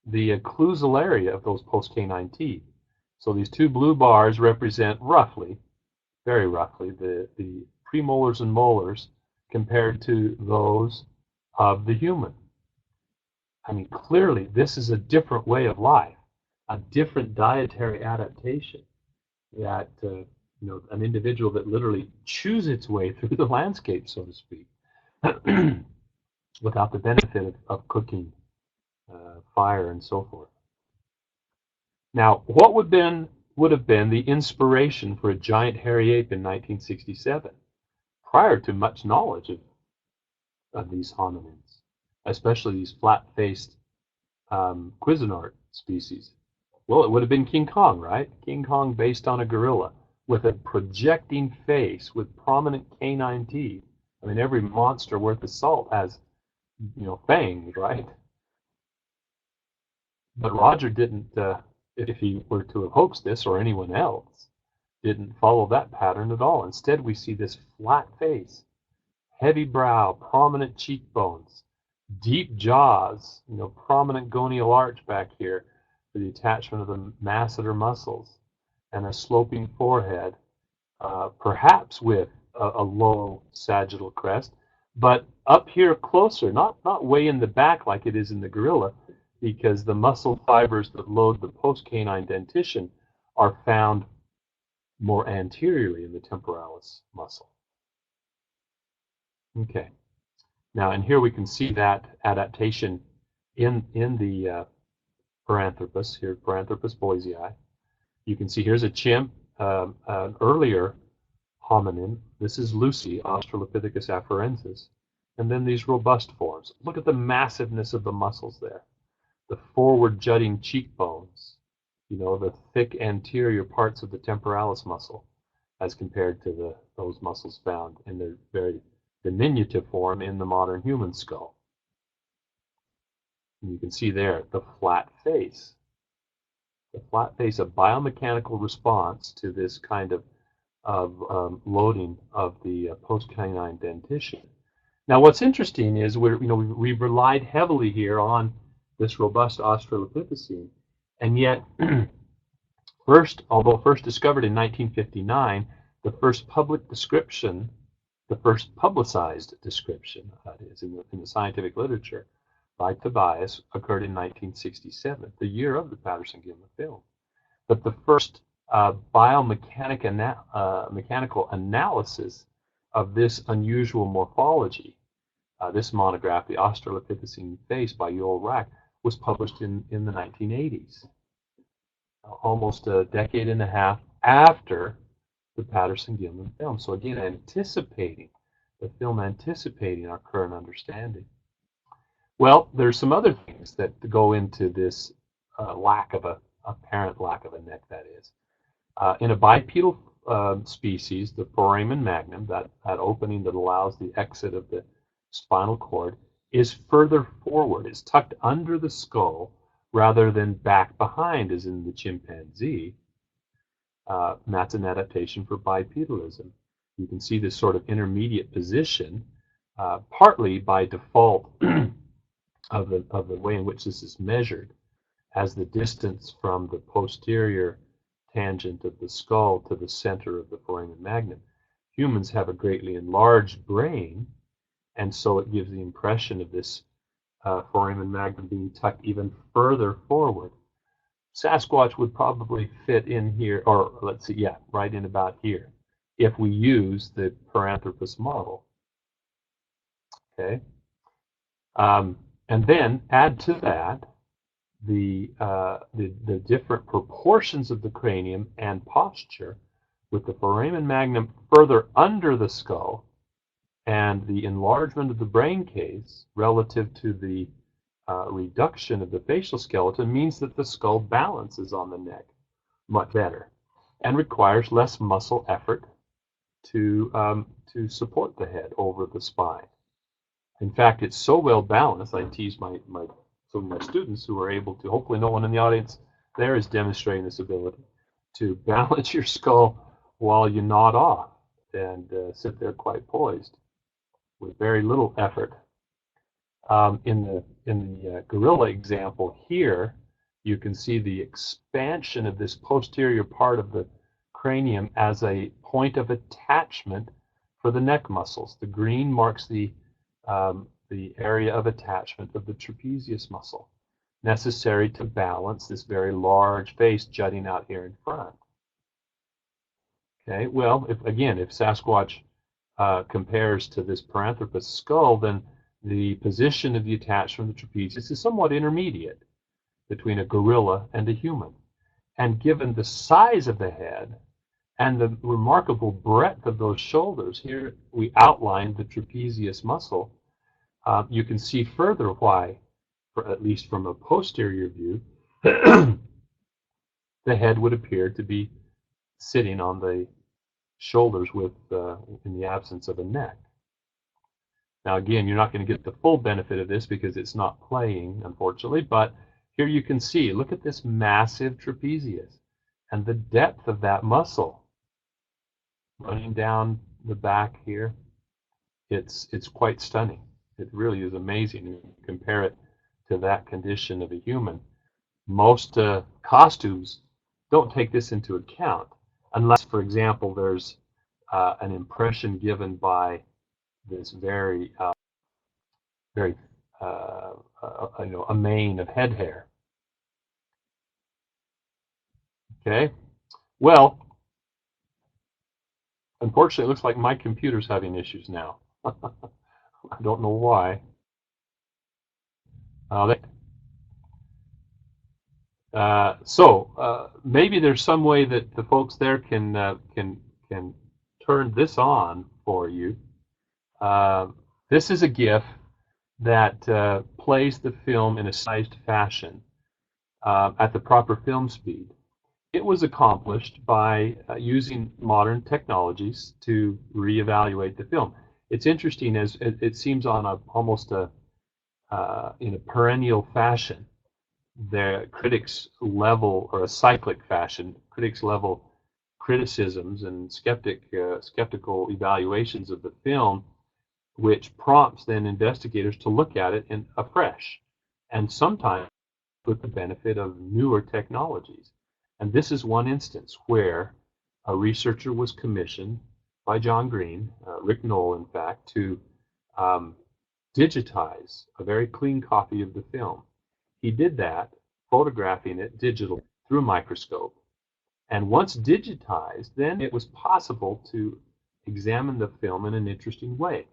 the occlusal area of those post-canine teeth. So these two blue bars represent roughly, very roughly, the premolars and molars compared to those of the human. I mean, clearly, this is a different way of life, a different dietary adaptation that, an individual that literally chews its way through the landscape, so to speak, without the benefit of cooking, fire, and so forth. Now, what would have been the inspiration for a giant hairy ape in 1967, prior to much knowledge of these hominins, especially these flat-faced Cuisinart species? Well, it would have been King Kong, right? King Kong based on a gorilla with a projecting face with prominent canine teeth. I mean, every monster worth of salt has, fangs, right? But Roger didn't, if he were to have hoaxed this, or anyone else, didn't follow that pattern at all. Instead, we see this flat face, heavy brow, prominent cheekbones, deep jaws, prominent gonial arch back here for the attachment of the masseter muscles, and a sloping forehead, perhaps with a low sagittal crest, but up here closer, not way in the back like it is in the gorilla, because the muscle fibers that load the post-canine dentition are found more anteriorly in the temporalis muscle. Okay. Now, and here we can see that adaptation in the Paranthropus, here, Paranthropus boisei. You can see here's a chimp, an earlier hominin. This is Lucy, Australopithecus afarensis. And then these robust forms. Look at the massiveness of the muscles there. The forward jutting cheekbones, the thick anterior parts of the temporalis muscle, as compared to those muscles found in their very diminutive form in the modern human skull. And you can see there the flat face. The flat face, a biomechanical response to this kind of loading of the post-canine dentition. Now, what's interesting is we've relied heavily here on this robust Australopithecine, and yet, although first discovered in 1959, the first publicized description, that is, in the scientific literature, by Tobias, occurred in 1967, the year of the Patterson-Gimlin film. But the first mechanical analysis of this unusual morphology, this monograph, The Australopithecine Face by Yoel Rack, was published in the 1980s, almost a decade and a half after the Patterson-Gimlin film. So again, the film anticipating our current understanding. Well, there's some other things that go into this apparent lack of a neck, that is. In a bipedal species, the foramen magnum, that opening that allows the exit of the spinal cord, is further forward, is tucked under the skull rather than back behind as in the chimpanzee. And that's an adaptation for bipedalism. You can see this sort of intermediate position, partly by default of the way in which this is measured, as the distance from the posterior tangent of the skull to the center of the foramen magnum. Humans have a greatly enlarged brain, and so it gives the impression of this foramen magnum being tucked even further forward. Sasquatch would probably fit in here, or let's see, yeah, right in about here, if we use the Paranthropus model. Okay, and then add to that the different proportions of the cranium and posture, with the foramen magnum further under the skull and the enlargement of the brain case relative to the reduction of the facial skeleton means that the skull balances on the neck much better and requires less muscle effort to support the head over the spine. In fact, it's so well balanced. I tease some of my students who are able to, hopefully no one in the audience there is demonstrating this ability, to balance your skull while you nod off and sit there quite poised with very little effort. In the gorilla example here, you can see the expansion of this posterior part of the cranium as a point of attachment for the neck muscles. The green marks the area of attachment of the trapezius muscle, necessary to balance this very large face jutting out here in front. Okay, well, if Sasquatch compares to this Paranthropus skull, then the position of the attachment of the trapezius is somewhat intermediate between a gorilla and a human. And given the size of the head and the remarkable breadth of those shoulders, here we outlined the trapezius muscle, you can see further why, at least from a posterior view, the head would appear to be sitting on the shoulders in the absence of a neck. Now again, you're not going to get the full benefit of this because it's not playing, unfortunately, but here you can see, look at this massive trapezius and the depth of that muscle running down the back here. It's quite stunning. It really is amazing. You compare it to that condition of a human. Most costumes don't take this into account unless, for example, there's an impression given by this very a mane of head hair. Okay, well, unfortunately, it looks like my computer's having issues now. I don't know why. Maybe there's some way that the folks there can turn this on for you. This is a GIF that plays the film in a sized fashion at the proper film speed. It was accomplished by using modern technologies to reevaluate the film. It's interesting as it seems on almost in a perennial fashion. The critics level, or a cyclic fashion, critics level criticisms and skeptical evaluations of the film, which prompts then investigators to look at it afresh, and sometimes with the benefit of newer technologies. And this is one instance where a researcher was commissioned by John Green, Rick Knoll in fact, to digitize a very clean copy of the film. He did that, photographing it digitally through a microscope. And once digitized, then it was possible to examine the film in an interesting way.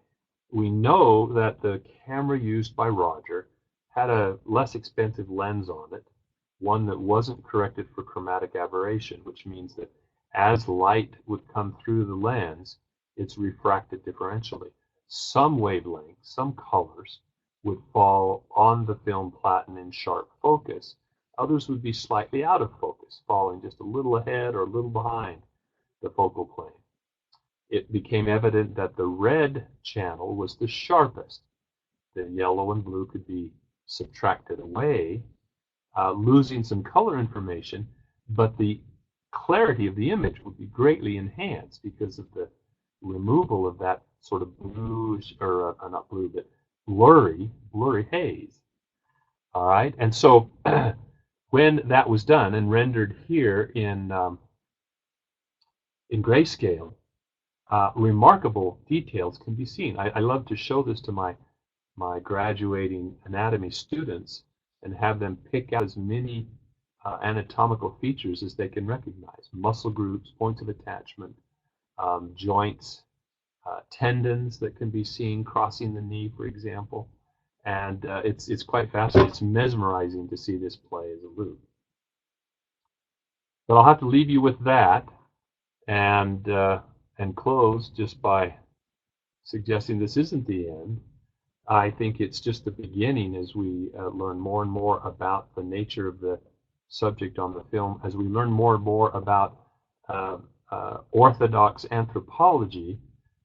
We know that the camera used by Roger had a less expensive lens on it, one that wasn't corrected for chromatic aberration, which means that as light would come through the lens, it's refracted differentially. Some wavelengths, some colors, would fall on the film platen in sharp focus. Others would be slightly out of focus, falling just a little ahead or a little behind the focal plane. It became evident that the red channel was the sharpest. The yellow and blue could be subtracted away, losing some color information, but the clarity of the image would be greatly enhanced because of the removal of that sort of bluish, or not blue, but blurry haze. All right, and so when that was done and rendered here in grayscale, remarkable details can be seen. I love to show this to my graduating anatomy students and have them pick out as many anatomical features as they can recognize. Muscle groups, points of attachment, joints, tendons that can be seen crossing the knee, for example. And it's quite fascinating. It's mesmerizing to see this play as a loop. But I'll have to leave you with that and close just by suggesting this isn't the end. I think it's just the beginning as we learn more and more about the nature of the subject on the film, as we learn more and more about uh, orthodox anthropology.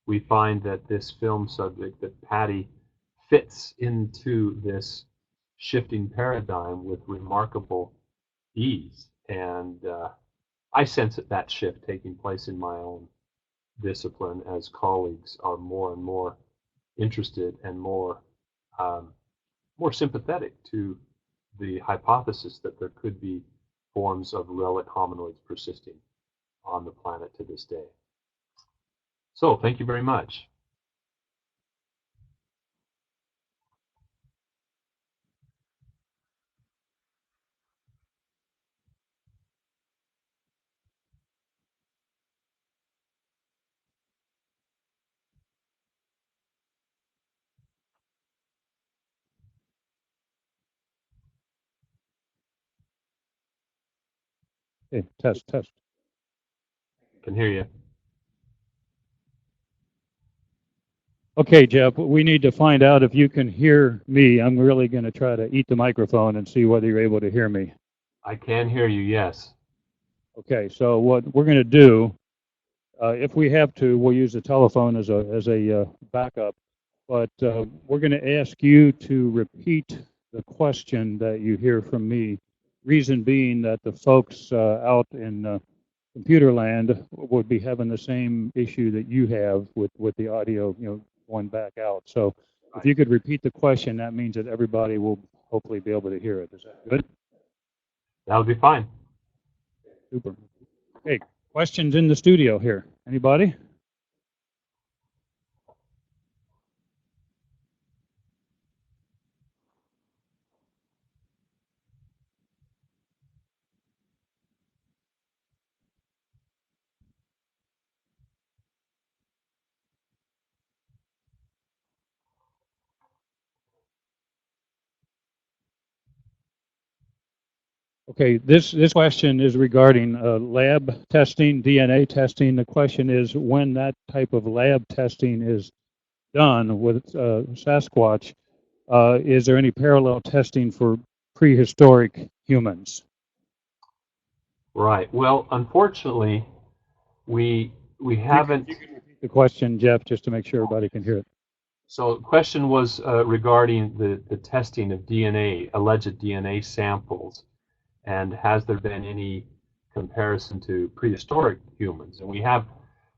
We find that this film subject, that Patty fits into this shifting paradigm with remarkable ease. And I sense that shift taking place in my own discipline as colleagues are more and more interested and um, more sympathetic to the hypothesis that there could be forms of relic hominoids persisting on the planet to this day. So thank you very much. Okay, test, test. Can hear you. Okay, Jeff, we need to find out if you can hear me. I'm really going to try to eat the microphone and see whether you're able to hear me. I can hear you, yes. Okay, so what we're going to do, if we have to, we'll use the telephone as a backup, but we're going to ask you to repeat the question that you hear from me. Reason being that the folks out in computer land would be having the same issue that you have with the audio, going back out. So if you could repeat the question, that means that everybody will hopefully be able to hear it. Is that good? That'll be fine. Super. Okay, questions in the studio here. Anybody? Okay, this question is regarding lab testing, DNA testing. The question is when that type of lab testing is done with Sasquatch, is there any parallel testing for prehistoric humans? Right. Well, unfortunately, we haven't. You can repeat the question, Jeff, just to make sure everybody can hear it. So the question was regarding the testing of DNA, alleged DNA samples, and has there been any comparison to prehistoric humans? And we have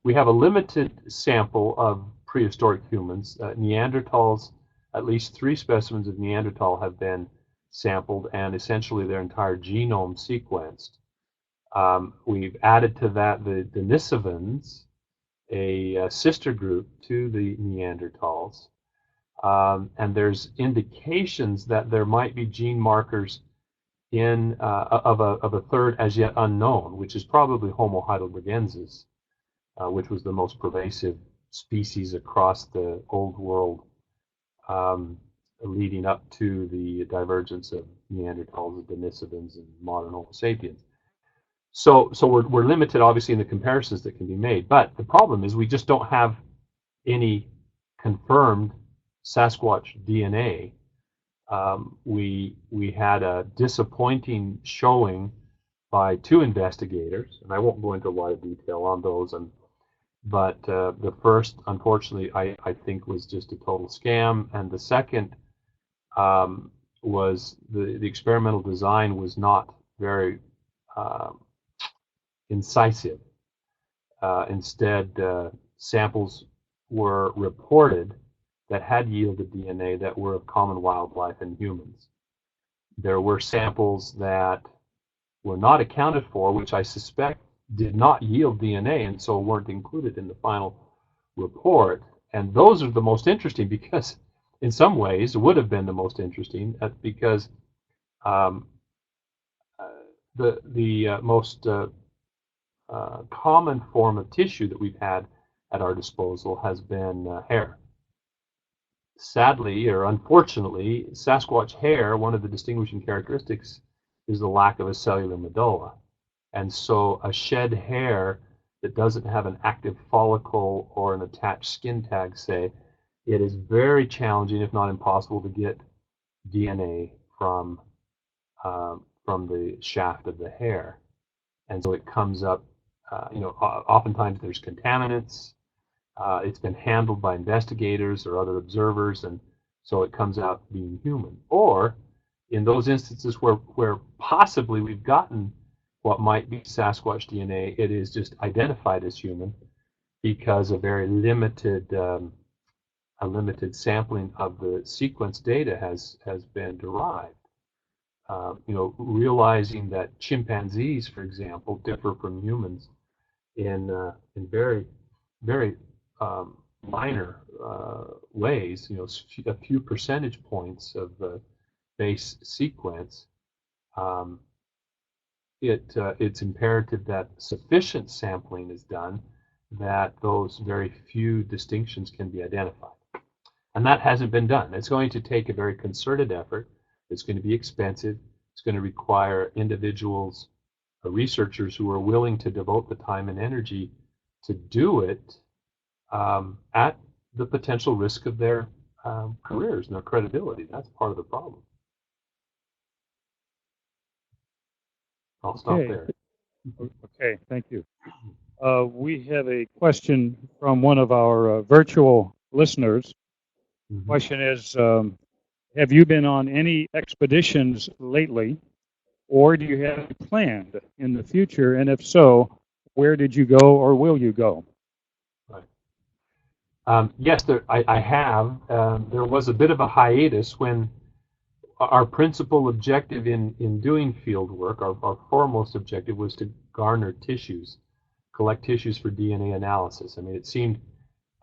a limited sample of prehistoric humans. Neanderthals, at least 3 specimens of Neanderthal have been sampled and essentially their entire genome sequenced. We've added to that the Denisovans, a sister group to the Neanderthals. And there's indications that there might be gene markers of a third as yet unknown, which is probably Homo heidelbergensis, which was the most pervasive species across the old world, leading up to the divergence of Neanderthals, the Denisovans, and modern Homo sapiens. So we're limited, obviously, in the comparisons that can be made. But the problem is we just don't have any confirmed Sasquatch DNA. We had a disappointing showing by 2 investigators, and I won't go into a lot of detail on those. But the first, unfortunately, I think was just a total scam, and the second was the experimental design was not very incisive. Instead, samples were reported that had yielded DNA that were of common wildlife and humans. There were samples that were not accounted for, which I suspect did not yield DNA and so weren't included in the final report. And those are the most interesting because, in some ways, would have been the most interesting because the most common form of tissue that we've had at our disposal has been hair. Sadly, or unfortunately, Sasquatch hair, one of the distinguishing characteristics is the lack of a cellular medulla. And so a shed hair that doesn't have an active follicle or an attached skin tag, say, it is very challenging, if not impossible, to get DNA from the shaft of the hair, and so it comes up. Oftentimes there's contaminants. It's been handled by investigators or other observers, and so it comes out being human. Or in those instances where possibly we've gotten what might be Sasquatch DNA, it is just identified as human because a very limited sampling of the sequence data has been derived. Realizing that chimpanzees, for example, differ from humans in very, very minor ways. A few percentage points of the base sequence. It's imperative that sufficient sampling is done that those very few distinctions can be identified. And that hasn't been done. It's going to take a very concerted effort. It's going to be expensive. It's going to require individuals, researchers who are willing to devote the time and energy to do it at the potential risk of their careers and their credibility. That's part of the problem. I'll stop there. Okay, thank you. We have a question from one of our virtual listeners. Mm-hmm. Question is, have you been on any expeditions lately, or do you have any planned in the future? And if so, where did you go or will you go? Right. Yes, I have. There was a bit of a hiatus when our principal objective in doing field work, our foremost objective, was to garner tissues, collect tissues for DNA analysis. I mean, it seemed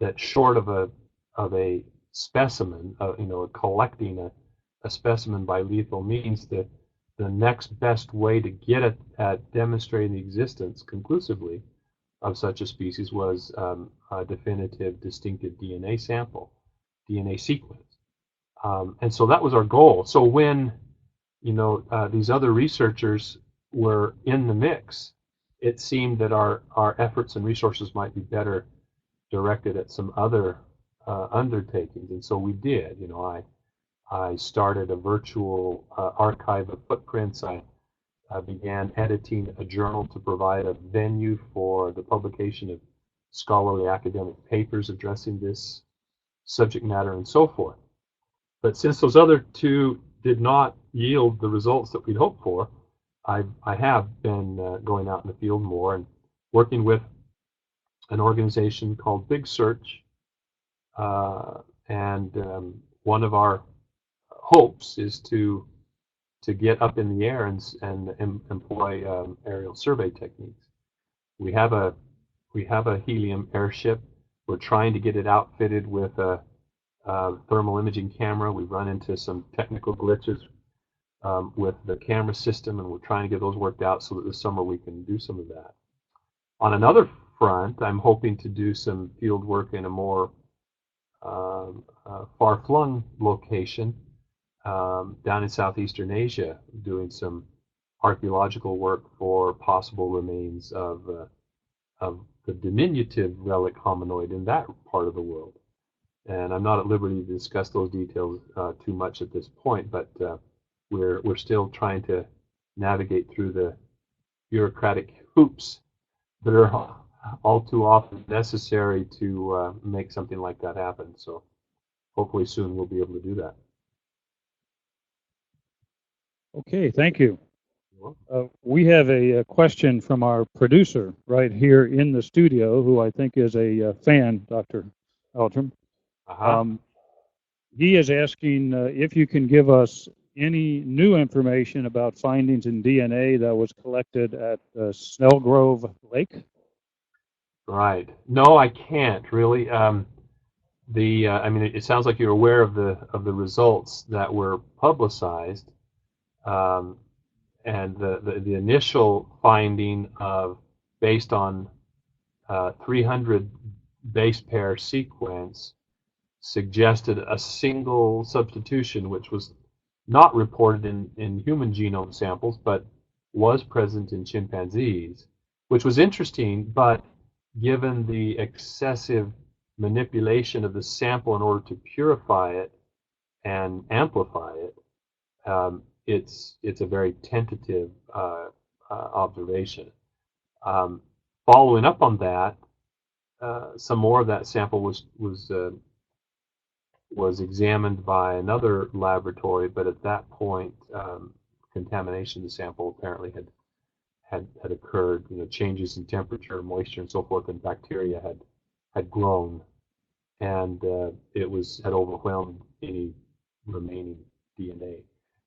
that short of a specimen, collecting a specimen by lethal means, the next best way to get at demonstrating the existence conclusively of such a species was a definitive, distinctive DNA sample, DNA sequence. And so that was our goal. So when these other researchers were in the mix, it seemed that our efforts and resources might be better directed at some other undertakings, and so we did. I started a virtual archive of footprints. I began editing a journal to provide a venue for the publication of scholarly academic papers addressing this subject matter and so forth. But since those other two did not yield the results that we'd hoped for, I have been going out in the field more and working with an organization called Big Search. And one of our hopes is to get up in the air and employ aerial survey techniques. We have a helium airship. We're trying to get it outfitted with a thermal imaging camera. We've run into some technical glitches with the camera system, and we're trying to get those worked out so that this summer we can do some of that. On another front, I'm hoping to do some field work in a more far-flung location down in southeastern Asia, doing some archaeological work for possible remains of the diminutive relic hominoid in that part of the world. And I'm not at liberty to discuss those details too much at this point, but we're still trying to navigate through the bureaucratic hoops that are all too often necessary to make something like that happen. So hopefully soon we'll be able to do that. Okay, thank you. We have a question from our producer right here in the studio, who I think is a fan, Dr. Meldrum. He is asking if you can give us any new information about findings in DNA that was collected at Snellgrove Lake. Right. No, I can't really. I mean, it sounds like you're aware of the results that were publicized, and the initial finding based on 300 base pair sequence suggested a single substitution, which was not reported in human genome samples, but was present in chimpanzees, which was interesting, but given the excessive manipulation of the sample in order to purify it and amplify it, it's a very tentative observation. Following up on that, some more of that sample was examined by another laboratory, but at that point, contamination of the sample apparently had occurred. Changes in temperature, moisture, and so forth, and bacteria had grown, and had overwhelmed any remaining DNA.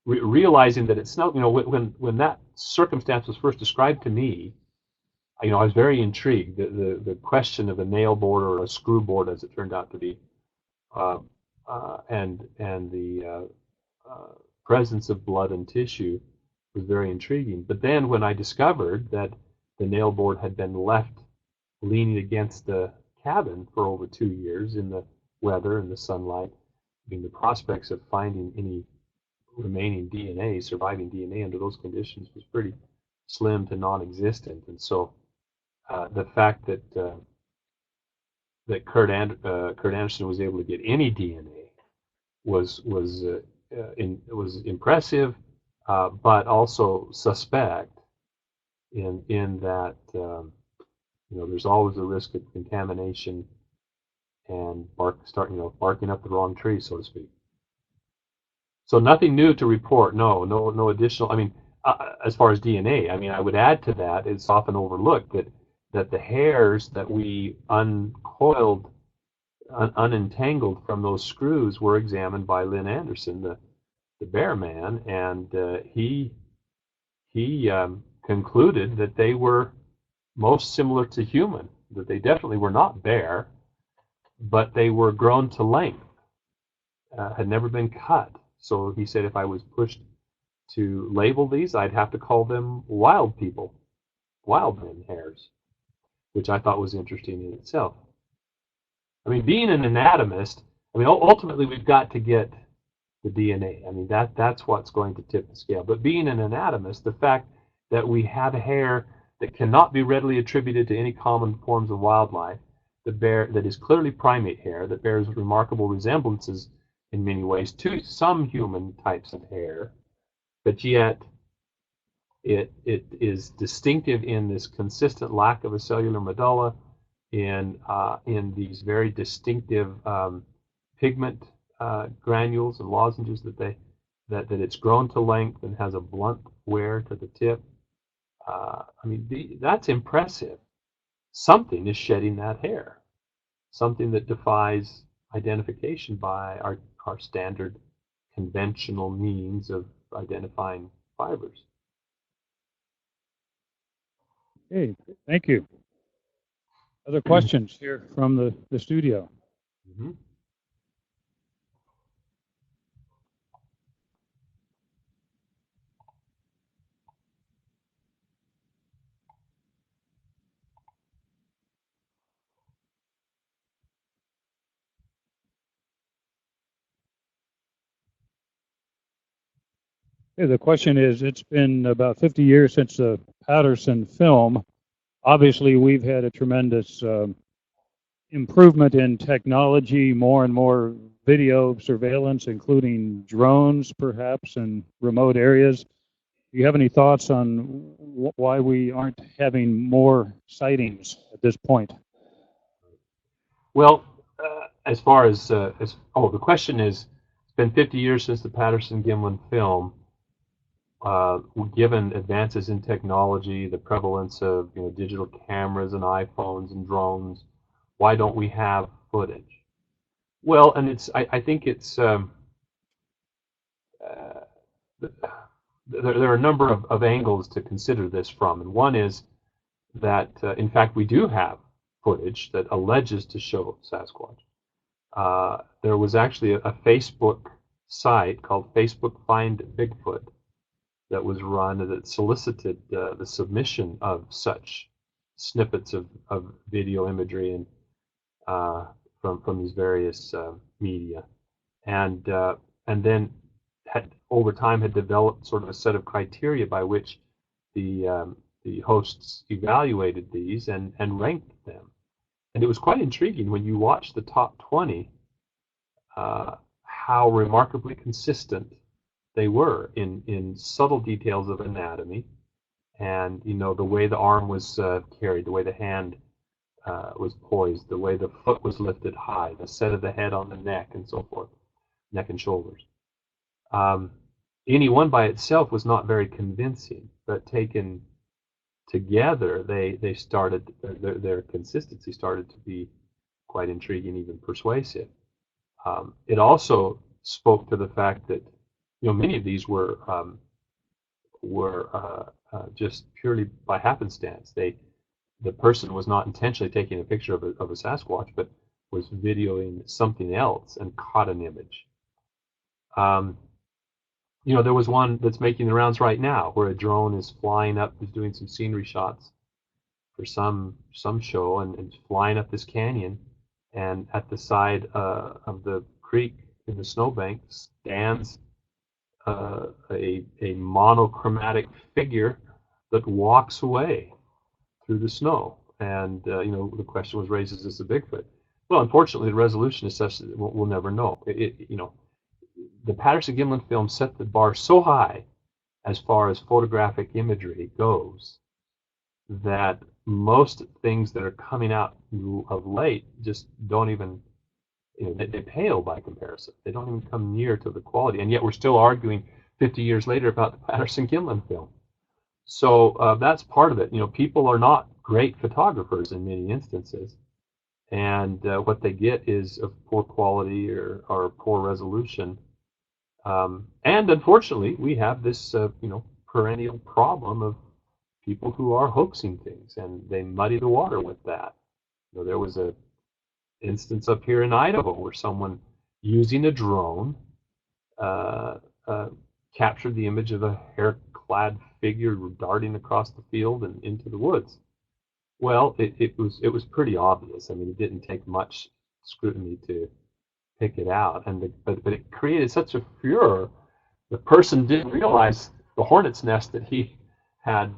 Realizing that it's not, when that circumstance was first described to me, I was very intrigued. The question of a nail board or a screw board, as it turned out to be, and the presence of blood and tissue was very intriguing. But then when I discovered that the nail board had been left leaning against the cabin for over 2 years in the weather and the sunlight, the prospects of finding any remaining DNA, surviving DNA under those conditions, was pretty slim to non-existent. And so the fact that Kurt Anderson was able to get any DNA was impressive, but also suspect in that there's always a risk of contamination and barking up the wrong tree, so to speak. So nothing new to report. No additional. As far as DNA, I would add to that. It's often overlooked that the hairs that we uncoiled, unentangled from those screws were examined by Lynn Anderson, the bear man, and he concluded that they were most similar to human. That they definitely were not bear, but they were grown to length, had never been cut. So he said if I was pushed to label these, I'd have to call them wild people, wild men hairs, which I thought was interesting in itself. Being an anatomist, ultimately we've got to get the DNA. That's what's going to tip the scale. But being an anatomist, the fact that we have hair that cannot be readily attributed to any common forms of wildlife, that is clearly primate hair, that bears remarkable resemblances in many ways to some human types of hair, but yet it is distinctive in this consistent lack of a cellular medulla, in these very distinctive pigment granules and lozenges that it's grown to length and has a blunt wear to the tip. That's impressive. Something is shedding that hair, something that defies identification by our standard conventional means of identifying fibers. Okay, thank you. Other questions here from the studio? Mm-hmm. Okay, the question is, it's been about 50 years since the Patterson film. Obviously, we've had a tremendous improvement in technology, more and more video surveillance, including drones, perhaps, in remote areas. Do you have any thoughts on why we aren't having more sightings at this point? Well, as far as the question is, it's been 50 years since the Patterson-Gimlin film. Given advances in technology, the prevalence of digital cameras and iPhones and drones, why don't we have footage? Well, and I think it's there are a number of angles to consider this from, and one is that in fact we do have footage that alleges to show Sasquatch. There was actually a Facebook site called Facebook Find Bigfoot that was run that solicited the submission of such snippets of video imagery and from these various media, and then over time had developed sort of a set of criteria by which the hosts evaluated these and ranked them. And it was quite intriguing when you watch the top 20, how remarkably consistent they were in subtle details of anatomy, and the way the arm was carried, the way the hand was poised, the way the foot was lifted high, the set of the head on the neck, and so forth, neck and shoulders. Any one by itself was not very convincing, but taken together, they started their consistency started to be quite intriguing, even persuasive. It also spoke to the fact that many of these were just purely by happenstance. The person was not intentionally taking a picture of a Sasquatch, but was videoing something else and caught an image. There was one that's making the rounds right now where a drone is flying up, is doing some scenery shots for some show, and flying up this canyon, and at the side of the creek in the snowbank stands a monochromatic figure that walks away through the snow. And the question was raised: is this a Bigfoot? Well, unfortunately, the resolution is such that we'll never know. The Patterson-Gimlin film set the bar so high as far as photographic imagery goes that most things that are coming out of late just don't even, they pale by comparison. They don't even come near to the quality, and yet we're still arguing 50 years later about the Patterson-Gimlin film. So that's part of it. People are not great photographers in many instances, and what they get is of poor quality or poor resolution. And unfortunately, we have this perennial problem of people who are hoaxing things, and they muddy the water with that. There was a instance up here in Idaho where someone using a drone captured the image of a hair-clad figure darting across the field and into the woods. Well, it was pretty obvious. I mean, it didn't take much scrutiny to pick it out, but it created such a furor. The person didn't realize the hornet's nest that he had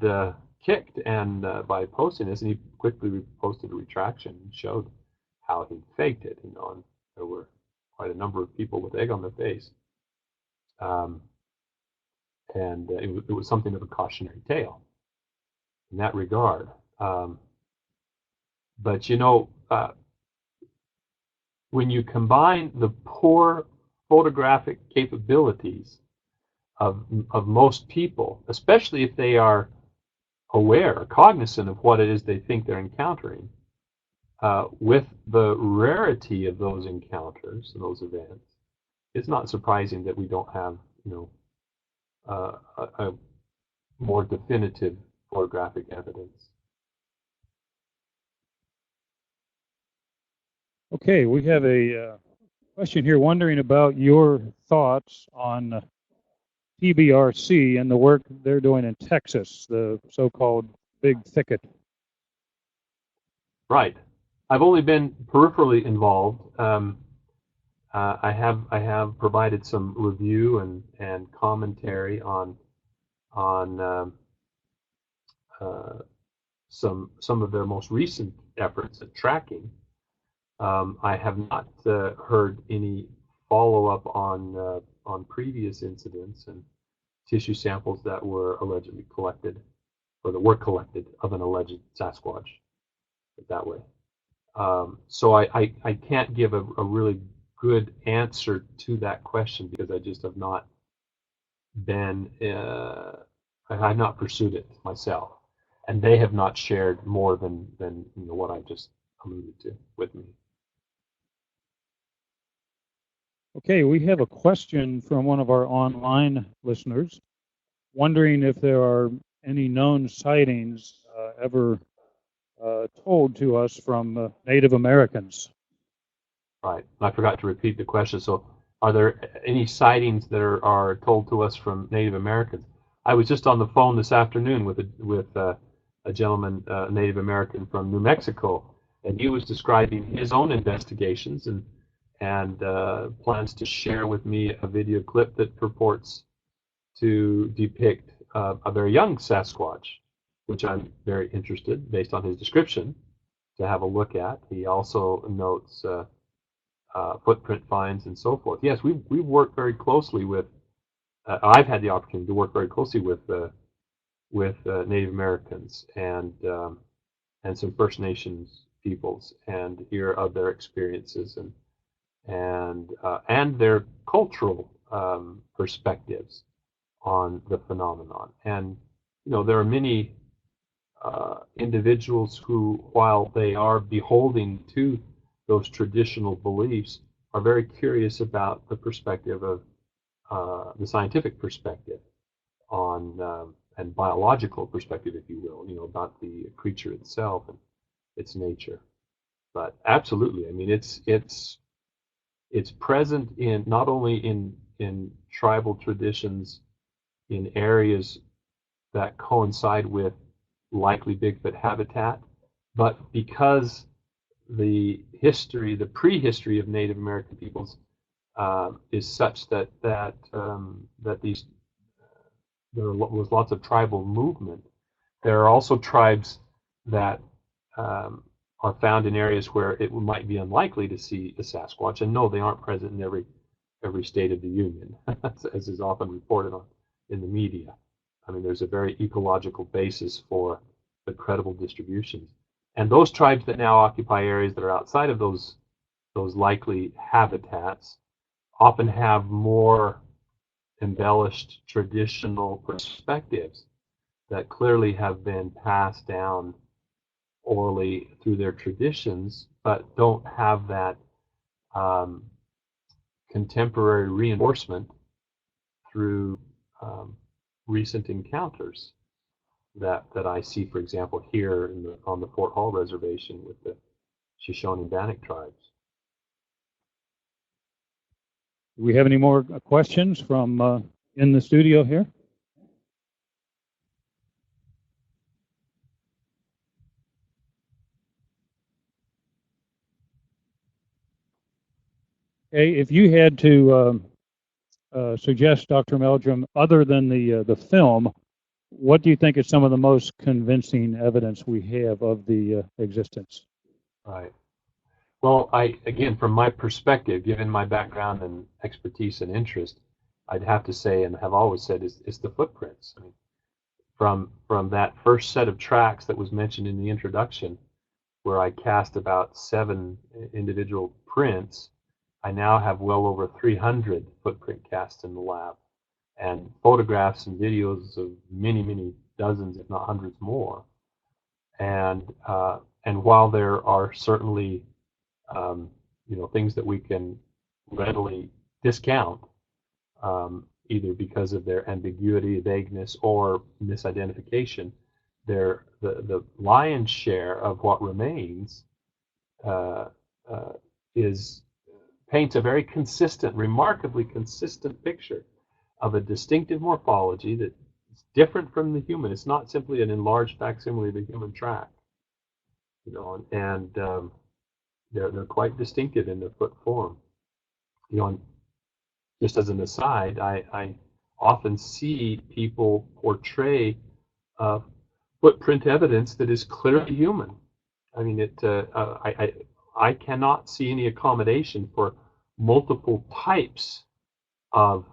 kicked, and by posting this, and he quickly posted a retraction and showed how he faked it. And there were quite a number of people with egg on their face, and it was something of a cautionary tale in that regard. But when you combine the poor photographic capabilities of most people, especially if they are aware, cognizant of what it is they think they're encountering, with the rarity of those encounters and those events, it's not surprising that we don't have a more definitive photographic evidence. Okay, we have a question here wondering about your thoughts on TBRC and the work they're doing in Texas, the so-called Big Thicket. Right. I've only been peripherally involved. I have provided some review and commentary on some of their most recent efforts at tracking. I have not heard any follow-up on previous incidents and tissue samples that were allegedly collected, or that were collected of an alleged Sasquatch, that way. So I can't give a really good answer to that question because I just have not been, I have not pursued it myself, and they have not shared more than what I just alluded to with me. Okay, we have a question from one of our online listeners, wondering if there are any known sightings ever told to us from Native Americans. Right. I forgot to repeat the question. So, are there any sightings that are told to us from Native Americans? I was just on the phone this afternoon with a gentleman, Native American from New Mexico, and he was describing his own investigations and plans to share with me a video clip that purports to depict a very young Sasquatch, which I'm very interested, based on his description, to have a look at. He also notes footprint finds and so forth. Yes, we've worked very closely with. I've had the opportunity to work very closely with Native Americans and some First Nations peoples, and hear of their experiences and their cultural perspectives on the phenomenon. And there are many individuals who, while they are beholding to those traditional beliefs, are very curious about the perspective of the scientific perspective on and biological perspective, if you will, about the creature itself and its nature. But absolutely, I mean, it's present in not only in tribal traditions in areas that coincide with likely Bigfoot habitat, but because the prehistory of Native American peoples is such that these there was lots of tribal movement. There are also tribes that are found in areas where it might be unlikely to see a Sasquatch, and no, they aren't present in every state of the Union, as is often reported on in the media. I mean, there's a very ecological basis for the credible distributions. And those tribes that now occupy areas that are outside of those likely habitats often have more embellished traditional perspectives that clearly have been passed down orally through their traditions, but don't have that contemporary reinforcement through recent encounters that I see, for example, here on the Fort Hall Reservation with the Shoshone-Bannock tribes. Do we have any more questions from in the studio here? Okay, if you had to suggest, Dr. Meldrum, other than the film, what do you think is some of the most convincing evidence we have of the existence? Right. Well, again, from my perspective, given my background and expertise and interest, I'd have to say, and have always said, is the footprints. I mean, from that first set of tracks that was mentioned in the introduction, where I cast about 7 individual prints, I now have well over 300 footprint casts in the lab, and photographs and videos of many, many dozens, if not hundreds more. And while there are certainly things that we can readily discount, either because of their ambiguity, vagueness, or misidentification, the lion's share of what remains paints a very consistent, remarkably consistent picture of a distinctive morphology that is different from the human. It's not simply an enlarged facsimile of the human track, and they're quite distinctive in their foot form. And just as an aside, I often see people portray footprint evidence that is clearly human. I mean, I cannot see any accommodation for multiple types of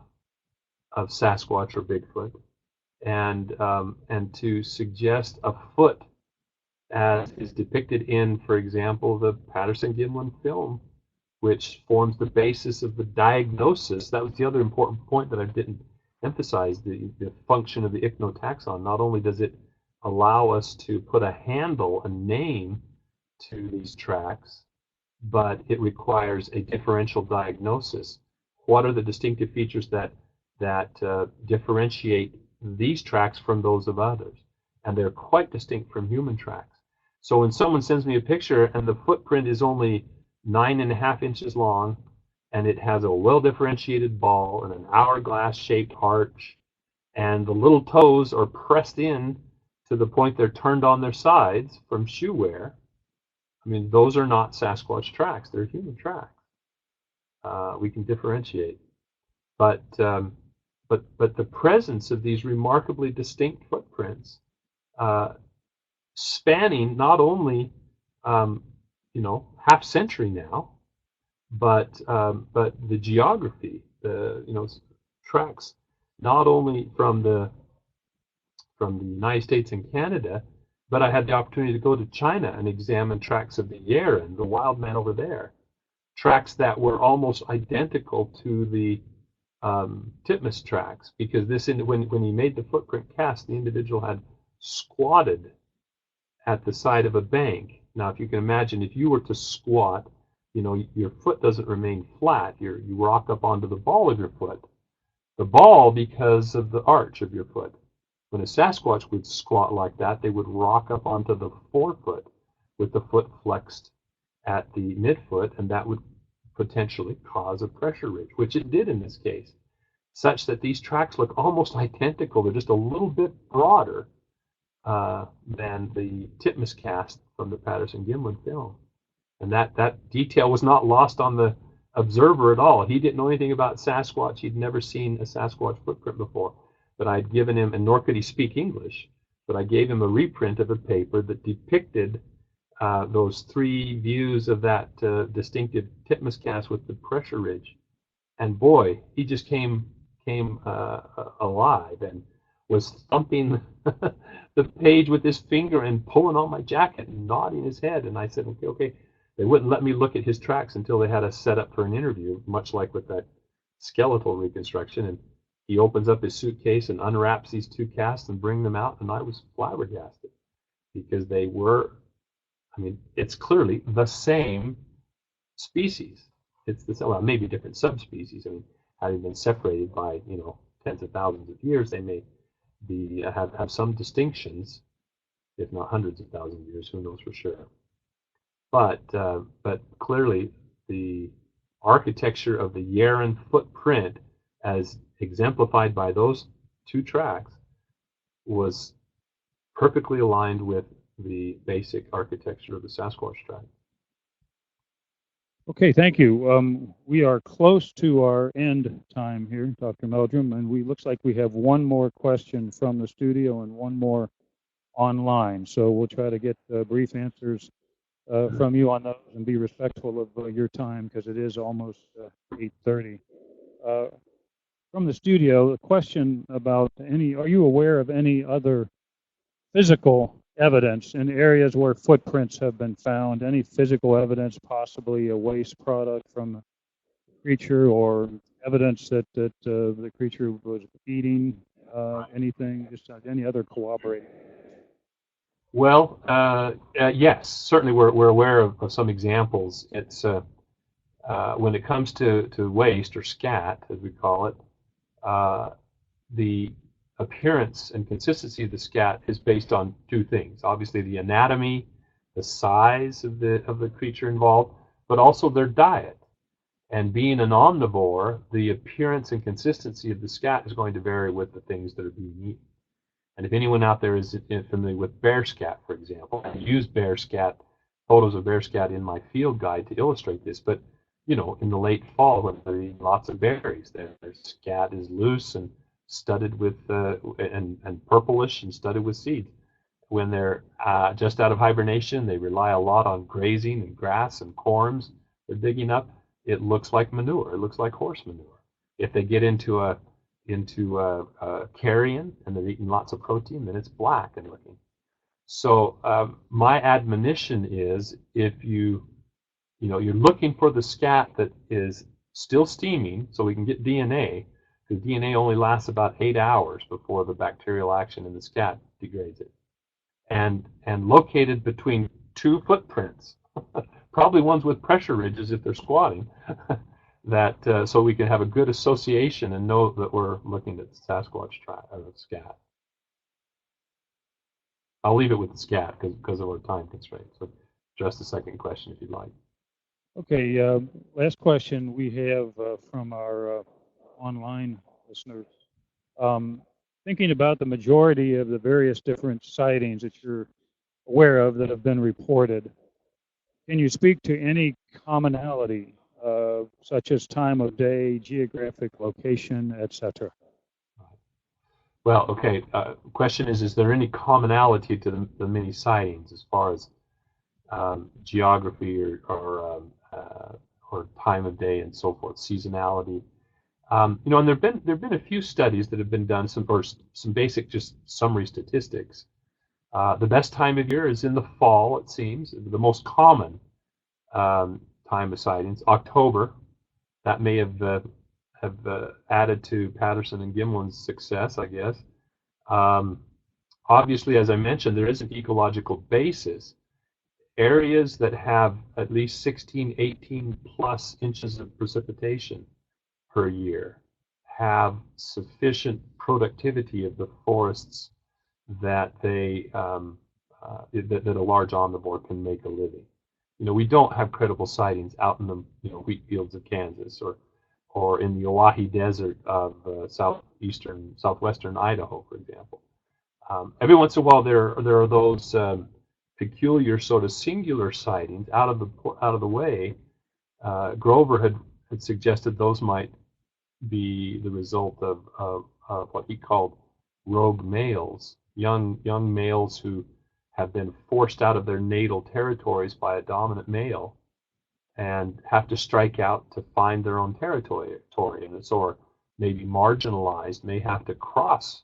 Sasquatch or Bigfoot, and to suggest a foot as is depicted in, for example, the Patterson-Gimlin film, which forms the basis of the diagnosis. That was the other important point that I didn't emphasize, the function of the ichnotaxon. Not only does it allow us to put a handle, a name to these tracks, but it requires a differential diagnosis. What are the distinctive features that differentiate these tracks from those of others? And they're quite distinct from human tracks. So when someone sends me a picture and the footprint is only 9.5 inches long, and it has a well-differentiated ball and an hourglass-shaped arch, and the little toes are pressed in to the point they're turned on their sides from shoe wear, I mean, those are not Sasquatch tracks. They're human tracks. We can differentiate. But the presence of these remarkably distinct footprints, spanning not only half century now, but the geography, tracks not only from the United States and Canada, but I had the opportunity to go to China and examine tracks of the Yeren, the wild man over there, tracks that were almost identical to the Titmus tracks, because when he made the footprint cast, the individual had squatted at the side of a bank. Now, if you can imagine, if you were to squat, your foot doesn't remain flat. You rock up onto the ball of your foot. The ball because of the arch of your foot. When a Sasquatch would squat like that, they would rock up onto the forefoot with the foot flexed at the midfoot, and that would potentially cause a pressure ridge, which it did in this case, such that these tracks look almost identical. They're just a little bit broader than the Titmus cast from the Patterson-Gimlin film. And that detail was not lost on the observer at all. He didn't know anything about Sasquatch. He'd never seen a Sasquatch footprint before. But I'd given him, and nor could he speak English, but I gave him a reprint of a paper that depicted those three views of that distinctive Titmus cast with the pressure ridge. And boy, he just came alive and was thumping the page with his finger and pulling on my jacket and nodding his head. And I said, okay. They wouldn't let me look at his tracks until they had us set up for an interview, much like with that skeletal reconstruction. And he opens up his suitcase and unwraps these two casts and brings them out, and I was flabbergasted because they were, it's clearly the same species. It's the same, well, maybe different subspecies. Having been separated by tens of thousands of years, they may have some distinctions, if not hundreds of thousands of years. Who knows for sure? But clearly, the architecture of the Yeren footprint, as exemplified by those two tracks, was perfectly aligned with the basic architecture of the Sasquatch track. Okay, thank you. We are close to our end time here, Dr. Meldrum, and looks like we have one more question from the studio and one more online. So we'll try to get brief answers from you on those and be respectful of your time, because it is almost 8:30. From the studio, a question about are you aware of any other physical evidence in areas where footprints have been found? Any physical evidence, possibly a waste product from a creature, or evidence that the creature was eating anything, just any other corroborating? Well, yes, certainly we're aware of some examples. It's when it comes to waste, or scat, as we call it, the appearance and consistency of the scat is based on two things. Obviously, the anatomy, the size of the creature involved, but also their diet. And being an omnivore, the appearance and consistency of the scat is going to vary with the things that are being eaten. And if anyone out there is familiar with bear scat, for example, I use bear scat, photos of bear scat in my field guide to illustrate this. But in the late fall, when they're eating lots of berries, their scat is loose and studded with and purplish and studded with seeds. When they're just out of hibernation, they rely a lot on grazing and grass and corms they're digging up. It looks like manure. It looks like horse manure. If they get into carrion and they're eating lots of protein, then it's black and looking. So my admonition is, if you're looking for the scat that is still steaming, so we can get DNA, because DNA only lasts about 8 hours before the bacterial action in the scat degrades it, and located between two footprints, probably ones with pressure ridges if they're squatting, that so we can have a good association and know that we're looking at Sasquatch scat. I'll leave it with the scat because of our time constraints. So address the second question if you'd like. Okay, last question we have from our online listeners. Thinking about the majority of the various different sightings that you're aware of that have been reported, can you speak to any commonality, such as time of day, geographic location, etc.? Well, okay. Question is there any commonality to the many sightings as far as geography or time of day and so forth, seasonality. And there've been a few studies that have been done, some basic just summary statistics. The best time of year is in the fall, it seems. The most common time of sightings, October. That may have added to Patterson-Gimlin's success, I guess. Obviously, as I mentioned, there is an ecological basis. Areas that have at least 16, 18 plus inches of precipitation per year have sufficient productivity of the forests that that a large omnivore can make a living. We don't have credible sightings out in the wheat fields of Kansas or in the Oahe Desert of southwestern Idaho, for example. Every once in a while, there are those peculiar sort of singular sightings out of the way. Grover had suggested those might be the result of what he called rogue males, young males who have been forced out of their natal territories by a dominant male and have to strike out to find their own territory, or maybe marginalized, may have to cross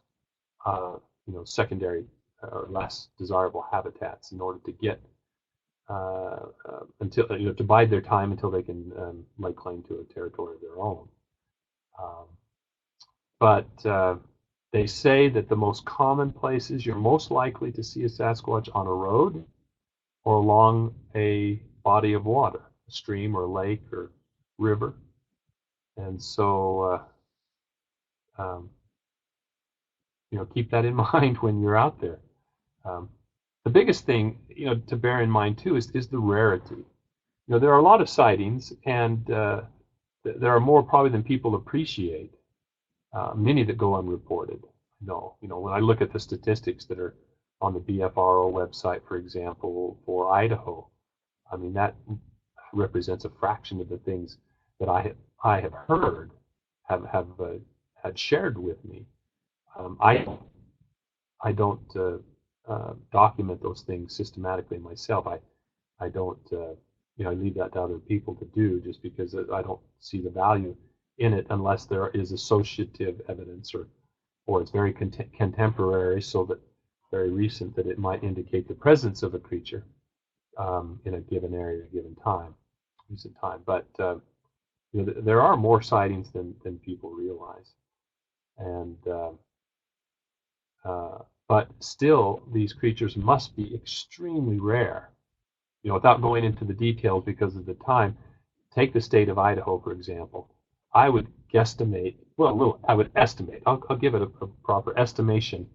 secondary or less desirable habitats in order to get until to bide their time until they can lay claim to a territory of their own. But they say that the most common places you're most likely to see a Sasquatch on a road or along a body of water, a stream or lake or river. And so, keep that in mind when you're out there. The biggest thing, to bear in mind too is the rarity. There are a lot of sightings, and there are more probably than people appreciate. Many that go unreported. No, when I look at the statistics that are on the BFRO website, for example, for Idaho, I mean that represents a fraction of the things that I have heard had shared with me. I don't document those things systematically myself. I don't I leave that to other people to do, just because I don't see the value in it unless there is associative evidence or it's very contemporary, so that very recent, that it might indicate the presence of a creature in a given area, a given time, recent time. But there are more sightings than people realize, and but still, these creatures must be extremely rare. Without going into the details because of the time, take the state of Idaho, for example. I would guesstimate, I would estimate, I'll give it a proper estimation,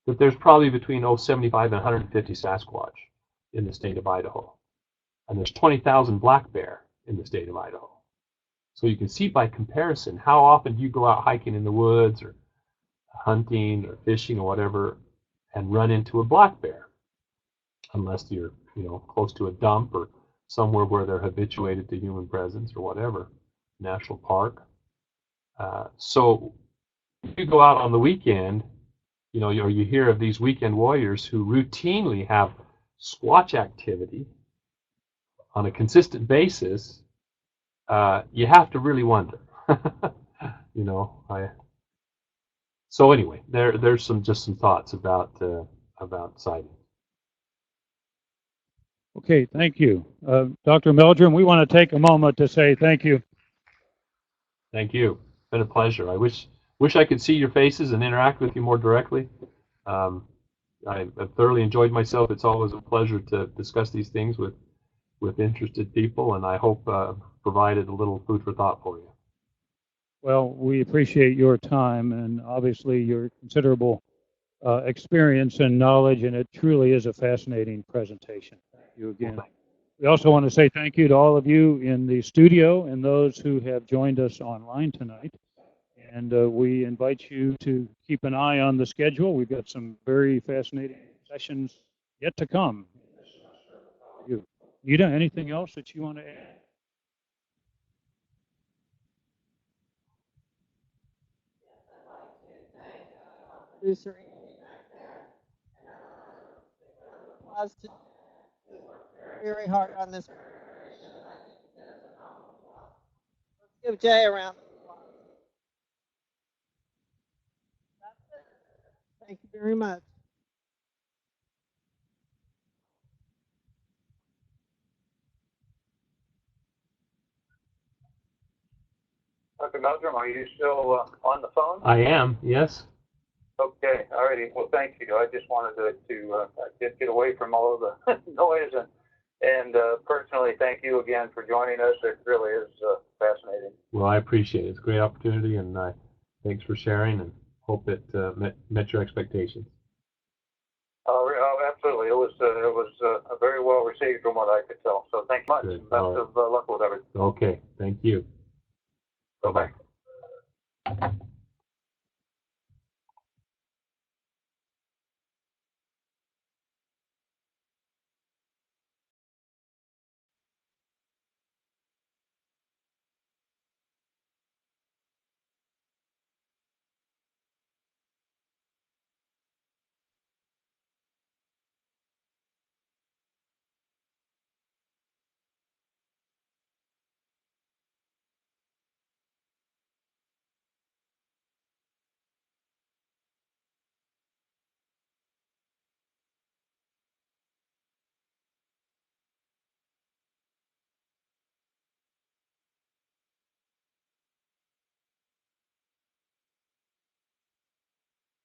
that there's probably between 75 and 150 Sasquatch in the state of Idaho. And there's 20,000 black bear in the state of Idaho. So you can see by comparison, how often do you go out hiking in the woods or hunting or fishing or whatever and run into a black bear, unless you're close to a dump or somewhere where they're habituated to human presence or whatever, national park. So if you go out on the weekend, or you hear of these weekend warriors who routinely have Squatch activity on a consistent basis, you have to really wonder. So anyway, there's just some thoughts about sighting. Okay, thank you. Dr. Meldrum, we want to take a moment to say thank you. Thank you. It's been a pleasure. I wish I could see your faces and interact with you more directly. I've thoroughly enjoyed myself. It's always a pleasure to discuss these things with interested people, and I hope provided a little food for thought for you. Well, we appreciate your time and obviously your considerable experience and knowledge, and it truly is a fascinating presentation. Thank you again. We also want to say thank you to all of you in the studio and those who have joined us online tonight. And we invite you to keep an eye on the schedule. We've got some very fascinating sessions yet to come. Nita, anything else that you want to add? very hard on this. Let's give Jay a round of applause. That's it. Thank you very much. Dr. Meldrum, are you still on the phone? I am, yes. Okay, alrighty. Well, thank you. I just wanted to get away from all of the noise and personally thank you again for joining us. It really is fascinating. Well, I appreciate it. It's a great opportunity, and thanks for sharing, and hope it met your expectations. Absolutely. It was very well received from what I could tell. So thanks much. Good. Best of luck with everything. Okay, thank you. Bye-bye.